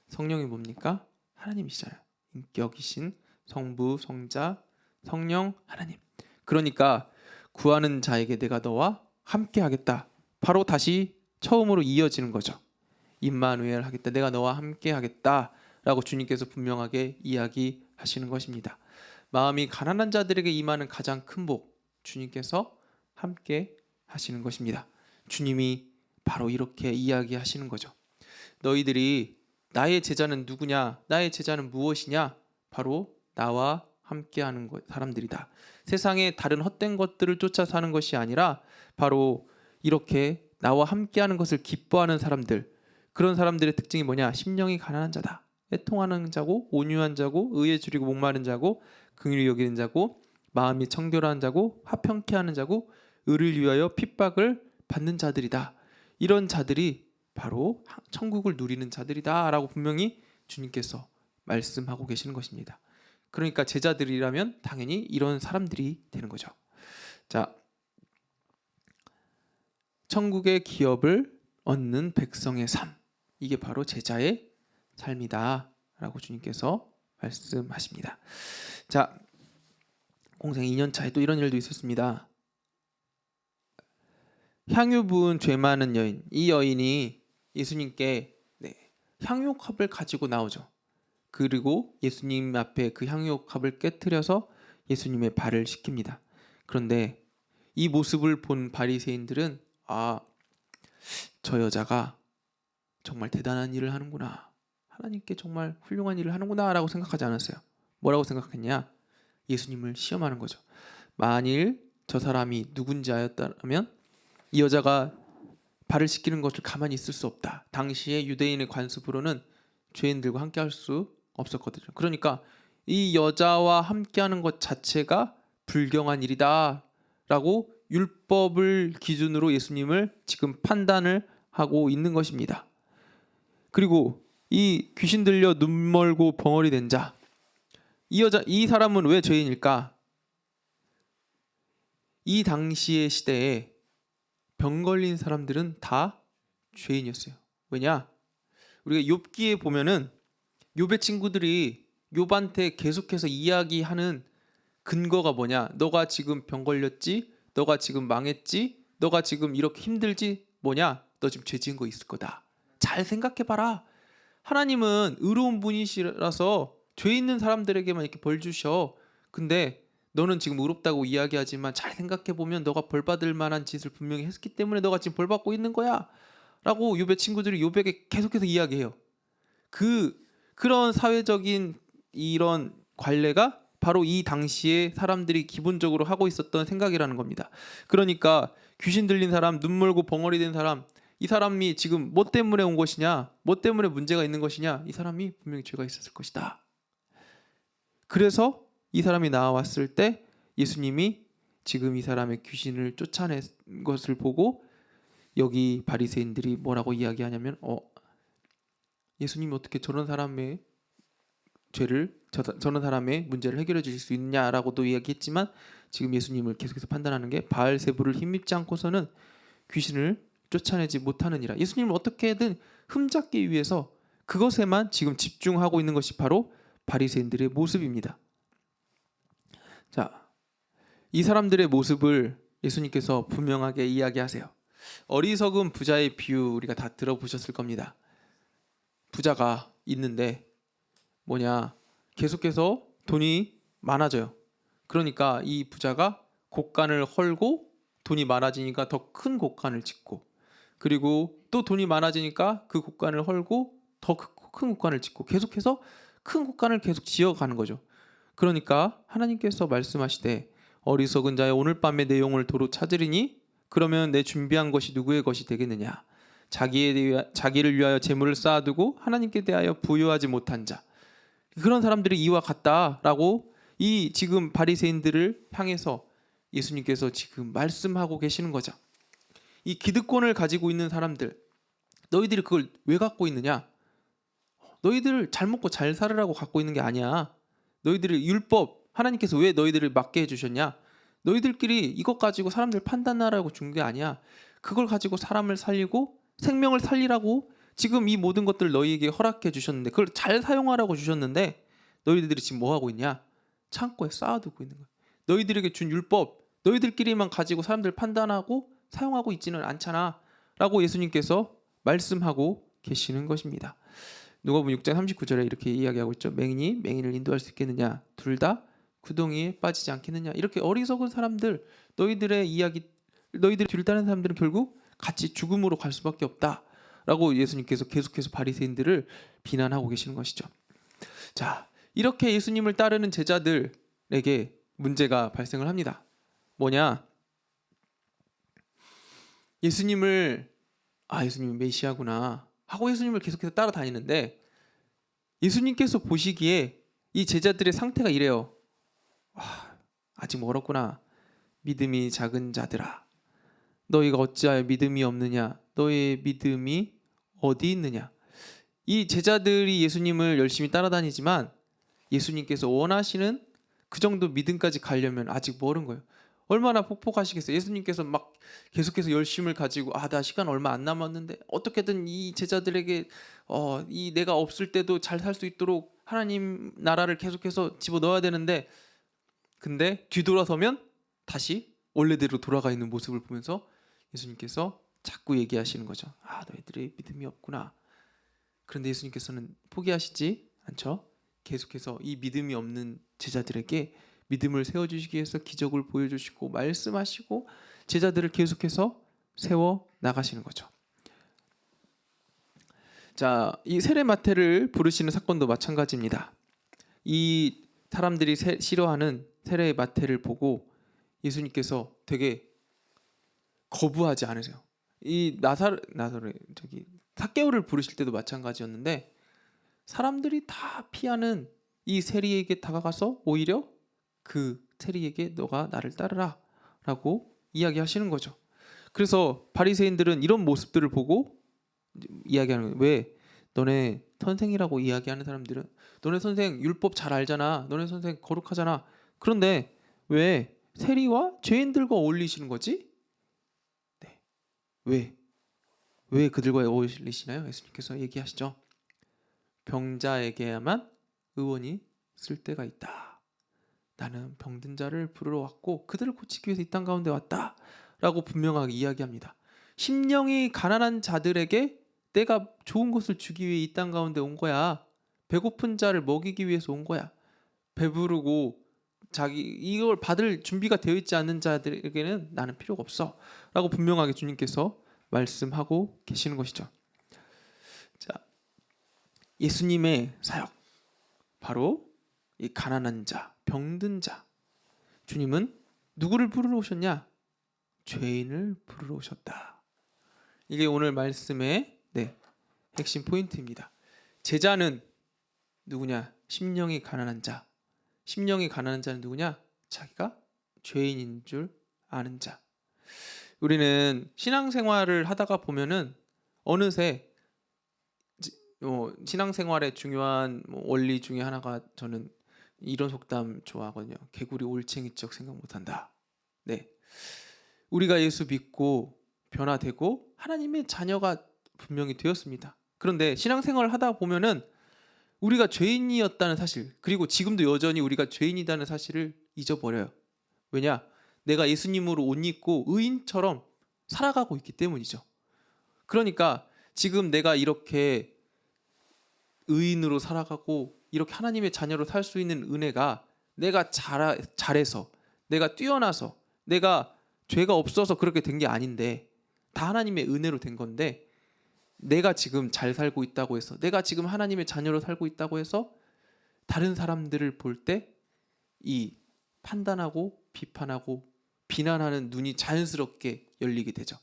성령이 뭡니까? 하나님이시잖아요. 인격이신 성부, 성자, 성령, 하나님. 그러니까 구하는 자에게 내가 너와 함께 하겠다. 바로 다시 처음으로 이어지는 거죠. 임마누엘 하겠다. 내가 너와 함께 하겠다. 라고 주님께서 분명하게 이야기하시는 것입니다. 마음이 가난한 자들에게 임하는 가장 큰 복, 주님께서 함께 하시는 것입니다. 주님이 바로 이렇게 이야기하시는 거죠. 너희들이 나의 제자는 누구냐? 나의 제자는 무엇이냐? 바로 나와 함께하는 사람들이다. 세상의 다른 헛된 것들을 쫓아 사는 것이 아니라 바로 이렇게 나와 함께하는 것을 기뻐하는 사람들. 그런 사람들의 특징이 뭐냐? 심령이 가난한 자다. 애통하는 자고, 온유한 자고, 의에 줄이고 목마른 자고, 긍휼히 여기는 자고, 마음이 청결한 자고, 화평케 하는 자고, 의를 위하여 핍박을 받는 자들이다. 이런 자들이 바로 천국을 누리는 자들이다 라고 분명히 주님께서 말씀하고 계시는 것입니다. 그러니까 제자들이라면 당연히 이런 사람들이 되는 거죠. 자, 천국의 기업을 얻는 백성의 삶, 이게 바로 제자의 삶이다 라고 주님께서 말씀하십니다. 자, 공생 2년 차에 또 이런 일도 있었습니다. 향유 부은 죄 많은 여인, 이 여인이 예수님께 향유컵을 가지고 나오죠. 그리고 예수님 앞에 그 향유컵을 깨트려서 예수님의 발을 씻깁니다. 그런데 이 모습을 본 바리새인들은 저 여자가 정말 대단한 일을 하는구나, 하나님께 정말 훌륭한 일을 하는구나 라고 생각하지 않았어요. 뭐라고 생각했냐? 예수님을 시험하는 거죠. 만일 저 사람이 누군지 알았다면 이 여자가 발을 씻기는 것을 가만히 있을 수 없다. 당시에 유대인의 관습으로는 죄인들과 함께 할 수 없었거든요. 그러니까 이 여자와 함께하는 것 자체가 불경한 일이다 라고 율법을 기준으로 예수님을 지금 판단을 하고 있는 것입니다. 그리고 이 귀신 들려 눈 멀고 벙어리 된 자, 이 사람은 왜 죄인일까? 이 당시의 시대에 병 걸린 사람들은 다 죄인이었어요. 왜냐? 우리가 욥기에 보면은 욥의 친구들이 욥한테 계속해서 이야기하는 근거가 뭐냐? 너가 지금 병 걸렸지? 너가 지금 망했지? 너가 지금 이렇게 힘들지? 뭐냐? 너 지금 죄 지은 거 있을 거다. 잘 생각해봐라. 하나님은 의로운 분이시라서 죄 있는 사람들에게만 이렇게 벌 주셔. 근데 너는 지금 의롭다고 이야기하지만 잘 생각해 보면 너가 벌 받을 만한 짓을 분명히 했기 때문에 너가 지금 벌 받고 있는 거야. 라고 욥의 친구들이 욥에게 계속해서 이야기해요. 그런 사회적인 이런 관례가 바로 이 당시에 사람들이 기본적으로 하고 있었던 생각이라는 겁니다. 그러니까 귀신 들린 사람, 눈 멀고 벙어리 된 사람, 이 사람이 지금 뭐 때문에 온 것이냐, 뭐 때문에 문제가 있는 것이냐, 이 사람이 분명히 죄가 있었을 것이다. 그래서 이 사람이 나왔을 때 예수님이 지금 이 사람의 귀신을 쫓아낸 것을 보고 여기 바리새인들이 뭐라고 이야기하냐면 예수님이 어떻게 저런 사람의 죄를 저런 사람의 문제를 해결해 주실 수 있냐라고도 이야기했지만 지금 예수님을 계속해서 판단하는 게 바알세부를 힘입지 않고서는 귀신을 쫓아내지 못하느니라. 예수님을 어떻게든 흠잡기 위해서 그것에만 지금 집중하고 있는 것이 바로 바리새인들의 모습입니다. 자, 이 사람들의 모습을 예수님께서 분명하게 이야기하세요. 어리석은 부자의 비유 우리가 다 들어보셨을 겁니다. 부자가 있는데 계속해서 돈이 많아져요. 그러니까 이 부자가 곡간을 헐고 돈이 많아지니까 더 큰 곡간을 짓고, 그리고 또 돈이 많아지니까 그 곡간을 헐고 더 큰 곡간을 짓고, 계속해서 큰 곡간을 계속 지어가는 거죠. 그러니까 하나님께서 말씀하시되 어리석은 자여 오늘 밤의 내 영혼을 도로 찾으리니 그러면 내 준비한 것이 누구의 것이 되겠느냐. 자기를 위하여 재물을 쌓아두고 하나님께 대하여 부유하지 못한 자, 그런 사람들이 이와 같다라고 이 지금 바리새인들을 향해서 예수님께서 지금 말씀하고 계시는 거죠. 이 기득권을 가지고 있는 사람들, 너희들이 그걸 왜 갖고 있느냐? 너희들 잘 먹고 잘 살으라고 갖고 있는 게 아니야. 너희들의 율법, 하나님께서 왜 너희들을 맡게 해주셨냐? 너희들끼리 이것 가지고 사람들 판단하라고 준 게 아니야. 그걸 가지고 사람을 살리고 생명을 살리라고 지금 이 모든 것들을 너희에게 허락해 주셨는데, 그걸 잘 사용하라고 주셨는데 너희들이 지금 뭐 하고 있냐? 창고에 쌓아두고 있는 거야. 너희들에게 준 율법, 너희들끼리만 가지고 사람들 판단하고 사용하고 있지는 않잖아 라고 예수님께서 말씀하고 계시는 것입니다. 누가복음 6장 39절에 이렇게 이야기하고 있죠. 맹인이 맹인을 인도할 수 있겠느냐? 둘 다 구덩이에 빠지지 않겠느냐? 이렇게 어리석은 사람들, 너희들이 뒤를 따르는 사람들은 결국 같이 죽음으로 갈 수밖에 없다 라고 예수님께서 계속해서 바리새인들을 비난하고 계시는 것이죠. 자, 이렇게 예수님을 따르는 제자들에게 문제가 발생을 합니다. 예수님이 메시아구나 하고 예수님을 계속해서 따라다니는데, 예수님께서 보시기에 이 제자들의 상태가 이래요. 아직 멀었구나. 믿음이 작은 자들아, 너희가 어찌하여 믿음이 없느냐? 너희의 믿음이 어디 있느냐? 이 제자들이 예수님을 열심히 따라다니지만 예수님께서 원하시는 그 정도 믿음까지 가려면 아직 멀은 거예요. 얼마나 폭폭하시겠어요. 예수님께서 막 계속해서 열심을 가지고 나 시간 얼마 안 남았는데 어떻게든 이 제자들에게 이 내가 없을 때도 잘 살 수 있도록 하나님 나라를 계속해서 집어넣어야 되는데, 근데 뒤돌아서면 다시 원래대로 돌아가 있는 모습을 보면서 예수님께서 자꾸 얘기하시는 거죠. 너희들의 믿음이 없구나. 그런데 예수님께서는 포기하시지 않죠. 계속해서 이 믿음이 없는 제자들에게 믿음을 세워주시기 위해서 기적을 보여주시고 말씀하시고 제자들을 계속해서 세워 나가시는 거죠. 자, 이 세례마태를 부르시는 사건도 마찬가지입니다. 이 사람들이 싫어하는 세례마태를 보고 예수님께서 되게 거부하지 않으세요. 이 삭개오를 부르실 때도 마찬가지였는데, 사람들이 다 피하는 이 세리에게 다가가서 오히려 그 세리에게 너가 나를 따르라 라고 이야기하시는 거죠. 그래서 바리새인들은 이런 모습들을 보고 이야기하는 거예요. 왜? 너네 선생이라고 이야기하는 사람들은 너네 선생 율법 잘 알잖아. 너네 선생 거룩하잖아. 그런데 왜 세리와 죄인들과 어울리시는 거지? 네. 왜 그들과 어울리시나요? 예수님께서 얘기하시죠. 병자에게야만 의원이 쓸 때가 있다. 나는 병든 자를 부르러 왔고 그들을 고치기 위해서 이 땅 가운데 왔다 라고 분명하게 이야기합니다. 심령이 가난한 자들에게 내가 좋은 것을 주기 위해 이 땅 가운데 온 거야. 배고픈 자를 먹이기 위해서 온 거야. 배부르고 자기 이걸 받을 준비가 되어 있지 않는 자들에게는 나는 필요가 없어 라고 분명하게 주님께서 말씀하고 계시는 것이죠. 자, 예수님의 사역, 바로 이 가난한 자, 병든 자, 주님은 누구를 부르러 오셨냐? 죄인을 부르러 오셨다. 이게 오늘 말씀의 핵심 포인트입니다. 제자는 누구냐? 심령이 가난한 자. 심령이 가난한 자는 누구냐? 자기가 죄인인 줄 아는 자. 우리는 신앙생활을 하다가 보면은 어느새 신앙생활의 중요한 원리 중에 하나가, 저는 이런 속담 좋아하거든요. 개구리 올챙이적 생각 못한다. 네, 우리가 예수 믿고 변화되고 하나님의 자녀가 분명히 되었습니다. 그런데 신앙생활을 하다 보면은 우리가 죄인이었다는 사실, 그리고 지금도 여전히 우리가 죄인이라는 사실을 잊어버려요. 왜냐? 내가 예수님으로 옷 입고 의인처럼 살아가고 있기 때문이죠. 그러니까 지금 내가 이렇게 의인으로 살아가고 이렇게 하나님의 자녀로 살 수 있는 은혜가 내가 잘해서, 내가 뛰어나서, 내가 죄가 없어서 그렇게 된 게 아닌데 다 하나님의 은혜로 된 건데, 내가 지금 잘 살고 있다고 해서, 내가 지금 하나님의 자녀로 살고 있다고 해서 다른 사람들을 볼 때 이 판단하고 비판하고 비난하는 눈이 자연스럽게 열리게 되죠.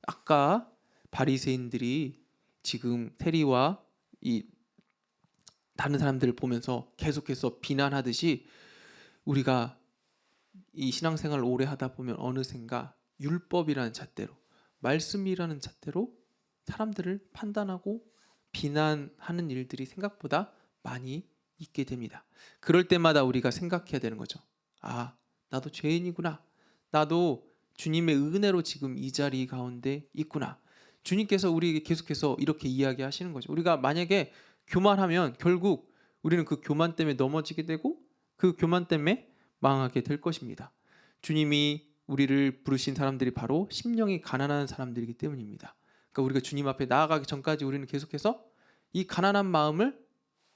아까 바리새인들이 지금 테리와 이 다른 사람들을 보면서 계속해서 비난하듯이, 우리가 이 신앙생활을 오래 하다 보면 어느샌가 율법이라는 잣대로, 말씀이라는 잣대로 사람들을 판단하고 비난하는 일들이 생각보다 많이 있게 됩니다. 그럴 때마다 우리가 생각해야 되는 거죠. 아, 나도 죄인이구나. 나도 주님의 은혜로 지금 이 자리 가운데 있구나. 주님께서 우리에게 계속해서 이렇게 이야기하시는 거죠. 우리가 만약에 교만하면 결국 우리는 그 교만 때문에 넘어지게 되고 그 교만 때문에 망하게 될 것입니다. 주님이 우리를 부르신 사람들이 바로 심령이 가난한 사람들이기 때문입니다. 그러니까 우리가 주님 앞에 나아가기 전까지 우리는 계속해서 이 가난한 마음을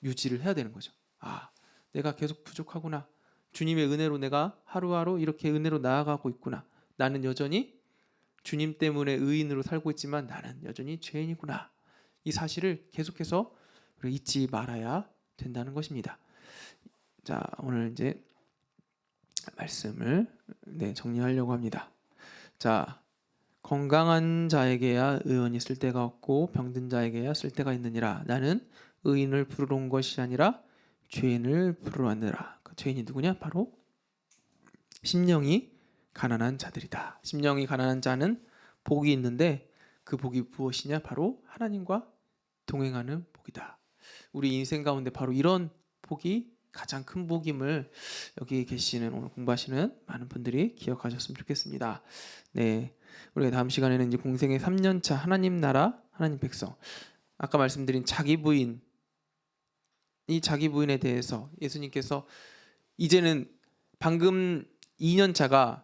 유지를 해야 되는 거죠. 아, 내가 계속 부족하구나. 주님의 은혜로 내가 하루하루 이렇게 은혜로 나아가고 있구나. 나는 여전히 주님 때문에 의인으로 살고 있지만 나는 여전히 죄인이구나. 이 사실을 계속해서 잊지 말아야 된다는 것입니다. 자, 오늘 이제 말씀을 정리하려고 합니다. 자, 건강한 자에게야 의원이 쓸데가 없고 병든 자에게야 쓸데가 있느니라. 나는 의인을 부르러 온 것이 아니라 죄인을 부르러 왔느라. 그 죄인이 누구냐? 바로 심령이 가난한 자들이다. 심령이 가난한 자는 복이 있는데 그 복이 무엇이냐? 바로 하나님과 동행하는 복이다. 우리 인생 가운데 바로 이런 복이 가장 큰 복임을 여기 계시는, 오늘 공부하시는 많은 분들이 기억하셨으면 좋겠습니다. 네, 우리가 다음 시간에는 이제 공생의 3년차 하나님 나라, 하나님 백성, 아까 말씀드린 자기 부인, 이 자기 부인에 대해서 예수님께서 이제는 방금 2년차가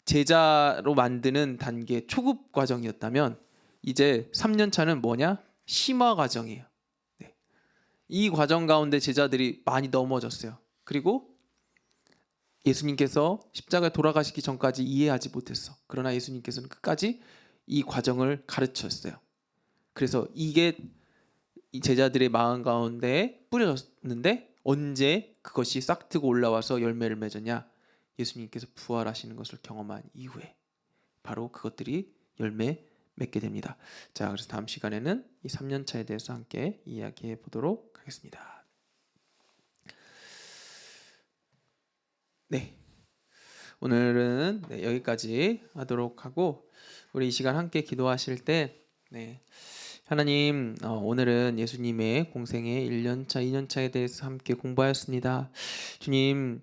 제자로 만드는 단계 초급 과정이었다면 이제 3년차는 뭐냐? 심화 과정이에요. 네. 이 과정 가운데 제자들이 많이 넘어졌어요. 그리고 예수님께서 십자가에 돌아가시기 전까지 이해하지 못했어. 그러나 예수님께서는 끝까지 이 과정을 가르쳤어요. 그래서 이게 이 제자들의 마음 가운데 뿌려졌는데 언제 그것이 싹트고 올라와서 열매를 맺었냐? 예수님께서 부활하시는 것을 경험한 이후에 바로 그것들이 열매 맺게 됩니다. 자, 그래서 다음 시간에는 이 3년차에 대해서 함께 이야기해 보도록 하겠습니다. 네, 오늘은 여기까지 하도록 하고, 우리 이 시간 함께 기도하실 때 하나님, 오늘은 예수님의 공생의 1년차, 2년차에 대해서 함께 공부하였습니다. 주님,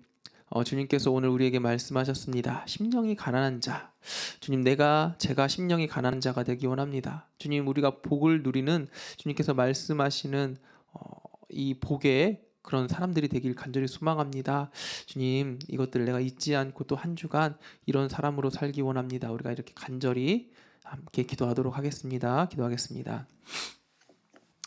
주님께서 오늘 우리에게 말씀하셨습니다. 심령이 가난한 자, 주님, 제가 심령이 가난한 자가 되기 원합니다. 주님, 우리가 복을 누리는, 주님께서 말씀하시는 이 복의 그런 사람들이 되길 간절히 소망합니다. 주님, 이것들을 내가 잊지 않고 또 한 주간 이런 사람으로 살기 원합니다. 우리가 이렇게 간절히 함께 기도하도록 하겠습니다. 기도하겠습니다.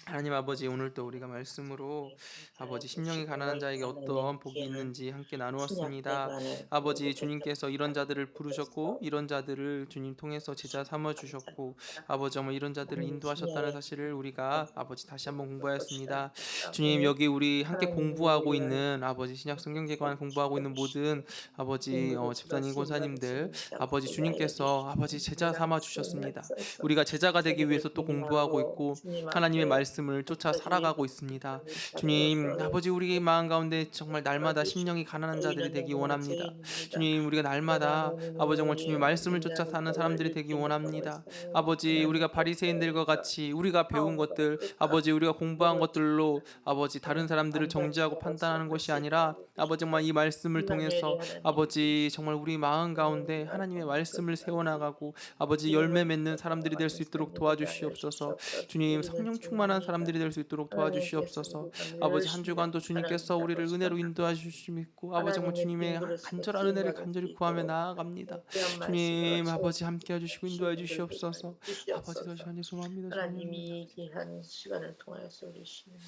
하나님 아버지, 오늘도 우리가 말씀으로 아버지 심령이 가난한 자에게 어떤 복이 있는지 함께 나누었습니다. 아버지, 주님께서 이런 자들을 부르셨고 이런 자들을 주님 통해서 제자 삼아 주셨고 아버지 정말 이런 자들을 인도하셨다는 사실을 우리가 아버지 다시 한번 공부하였습니다. 주님, 여기 우리 함께 공부하고 있는 아버지 신약 성경개관 공부하고 있는 모든 아버지 집사님 권사님들 아버지, 주님께서 아버지 제자 삼아 주셨습니다. 우리가 제자가 되기 위해서 또 공부하고 있고 하나님의 말씀을 쫓아 살아가고 있습니다. 주님 아버지, 우리 마음 가운데 정말 날마다 심령이 가난한 자들이 되기 원합니다. 주님, 우리가 날마다 아버지 정말 주님의 말씀을 쫓아 사는 사람들이 되기 원합니다. 아버지, 우리가 바리새인들과 같이 우리가 배운 것들 아버지 우리가 공부한 것들로 아버지 다른 사람들을 정죄하고 판단하는 것이 아니라 아버지 정말 이 말씀을 통해서 아버지 정말 우리 마음 가운데 하나님의 말씀을 세워나가고 아버지 열매 맺는 사람들이 될 수 있도록 도와주시옵소서. 주님, 성령 충만한 사람들이 될 수 있도록 도와주시옵소서. 아버지, 한 주간도 주님께서 우리를 은혜로 인도하여 주심 믿고 아버지 정말 주님의 간절한 은혜를 간절히 구하며 나아갑니다. 주님 아버지, 함께 해주시고 인도해 주시옵소서. 아버지, 더 시간이 소망합니다. 하나님이 얘기한 시간을 통하여서 우리 주님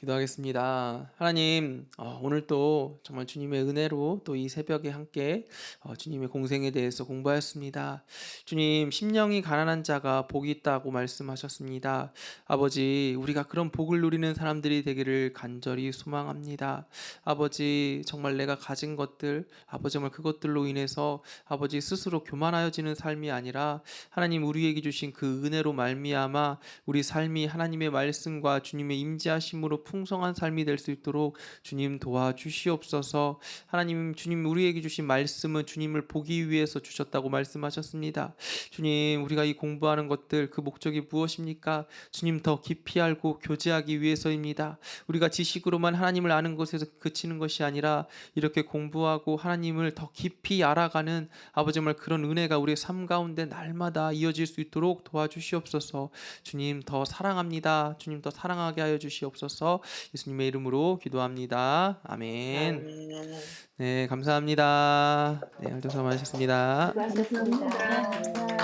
기도하겠습니다. 하나님, 오늘 또 정말 주님의 은혜로 또 이 새벽에 함께 주님의 공생에 대해서 공부하였습니다. 주님, 심령이 가난한 자가 복이 있다고 말씀하셨습니다. 아버지, 우리가 그런 복을 누리는 사람들이 되기를 간절히 소망합니다. 아버지, 정말 내가 가진 것들 아버지 정말 그것들로 인해서 아버지 스스로 교만하여지는 삶이 아니라 하나님 우리에게 주신 그 은혜로 말미암아 우리 삶이 하나님의 말씀과 주님의 임재하심으로 풍성한 삶이 될 수 있도록 주님 도와주시옵소서. 하나님, 주님 우리에게 주신 말씀은 주님을 보기 위해서 주셨다고 말씀하셨습니다. 주님, 우리가 이 공부하는 것들 그 목적이 무엇입니까? 주님 더 깊이 알고 교제하기 위해서입니다. 우리가 지식으로만 하나님을 아는 것에서 그치는 것이 아니라 이렇게 공부하고 하나님을 더 깊이 알아가는 아버지 정말 그런 은혜가 우리의 삶 가운데 날마다 이어질 수 있도록 도와주시옵소서. 주님 더 사랑합니다. 주님 더 사랑하게 하여 주시옵소서. 예수님의 이름으로 기도합니다. 아멘. 네, 감사합니다. 네, 할도사 많으셨습니다. 수고하셨습니다. 감사합니다.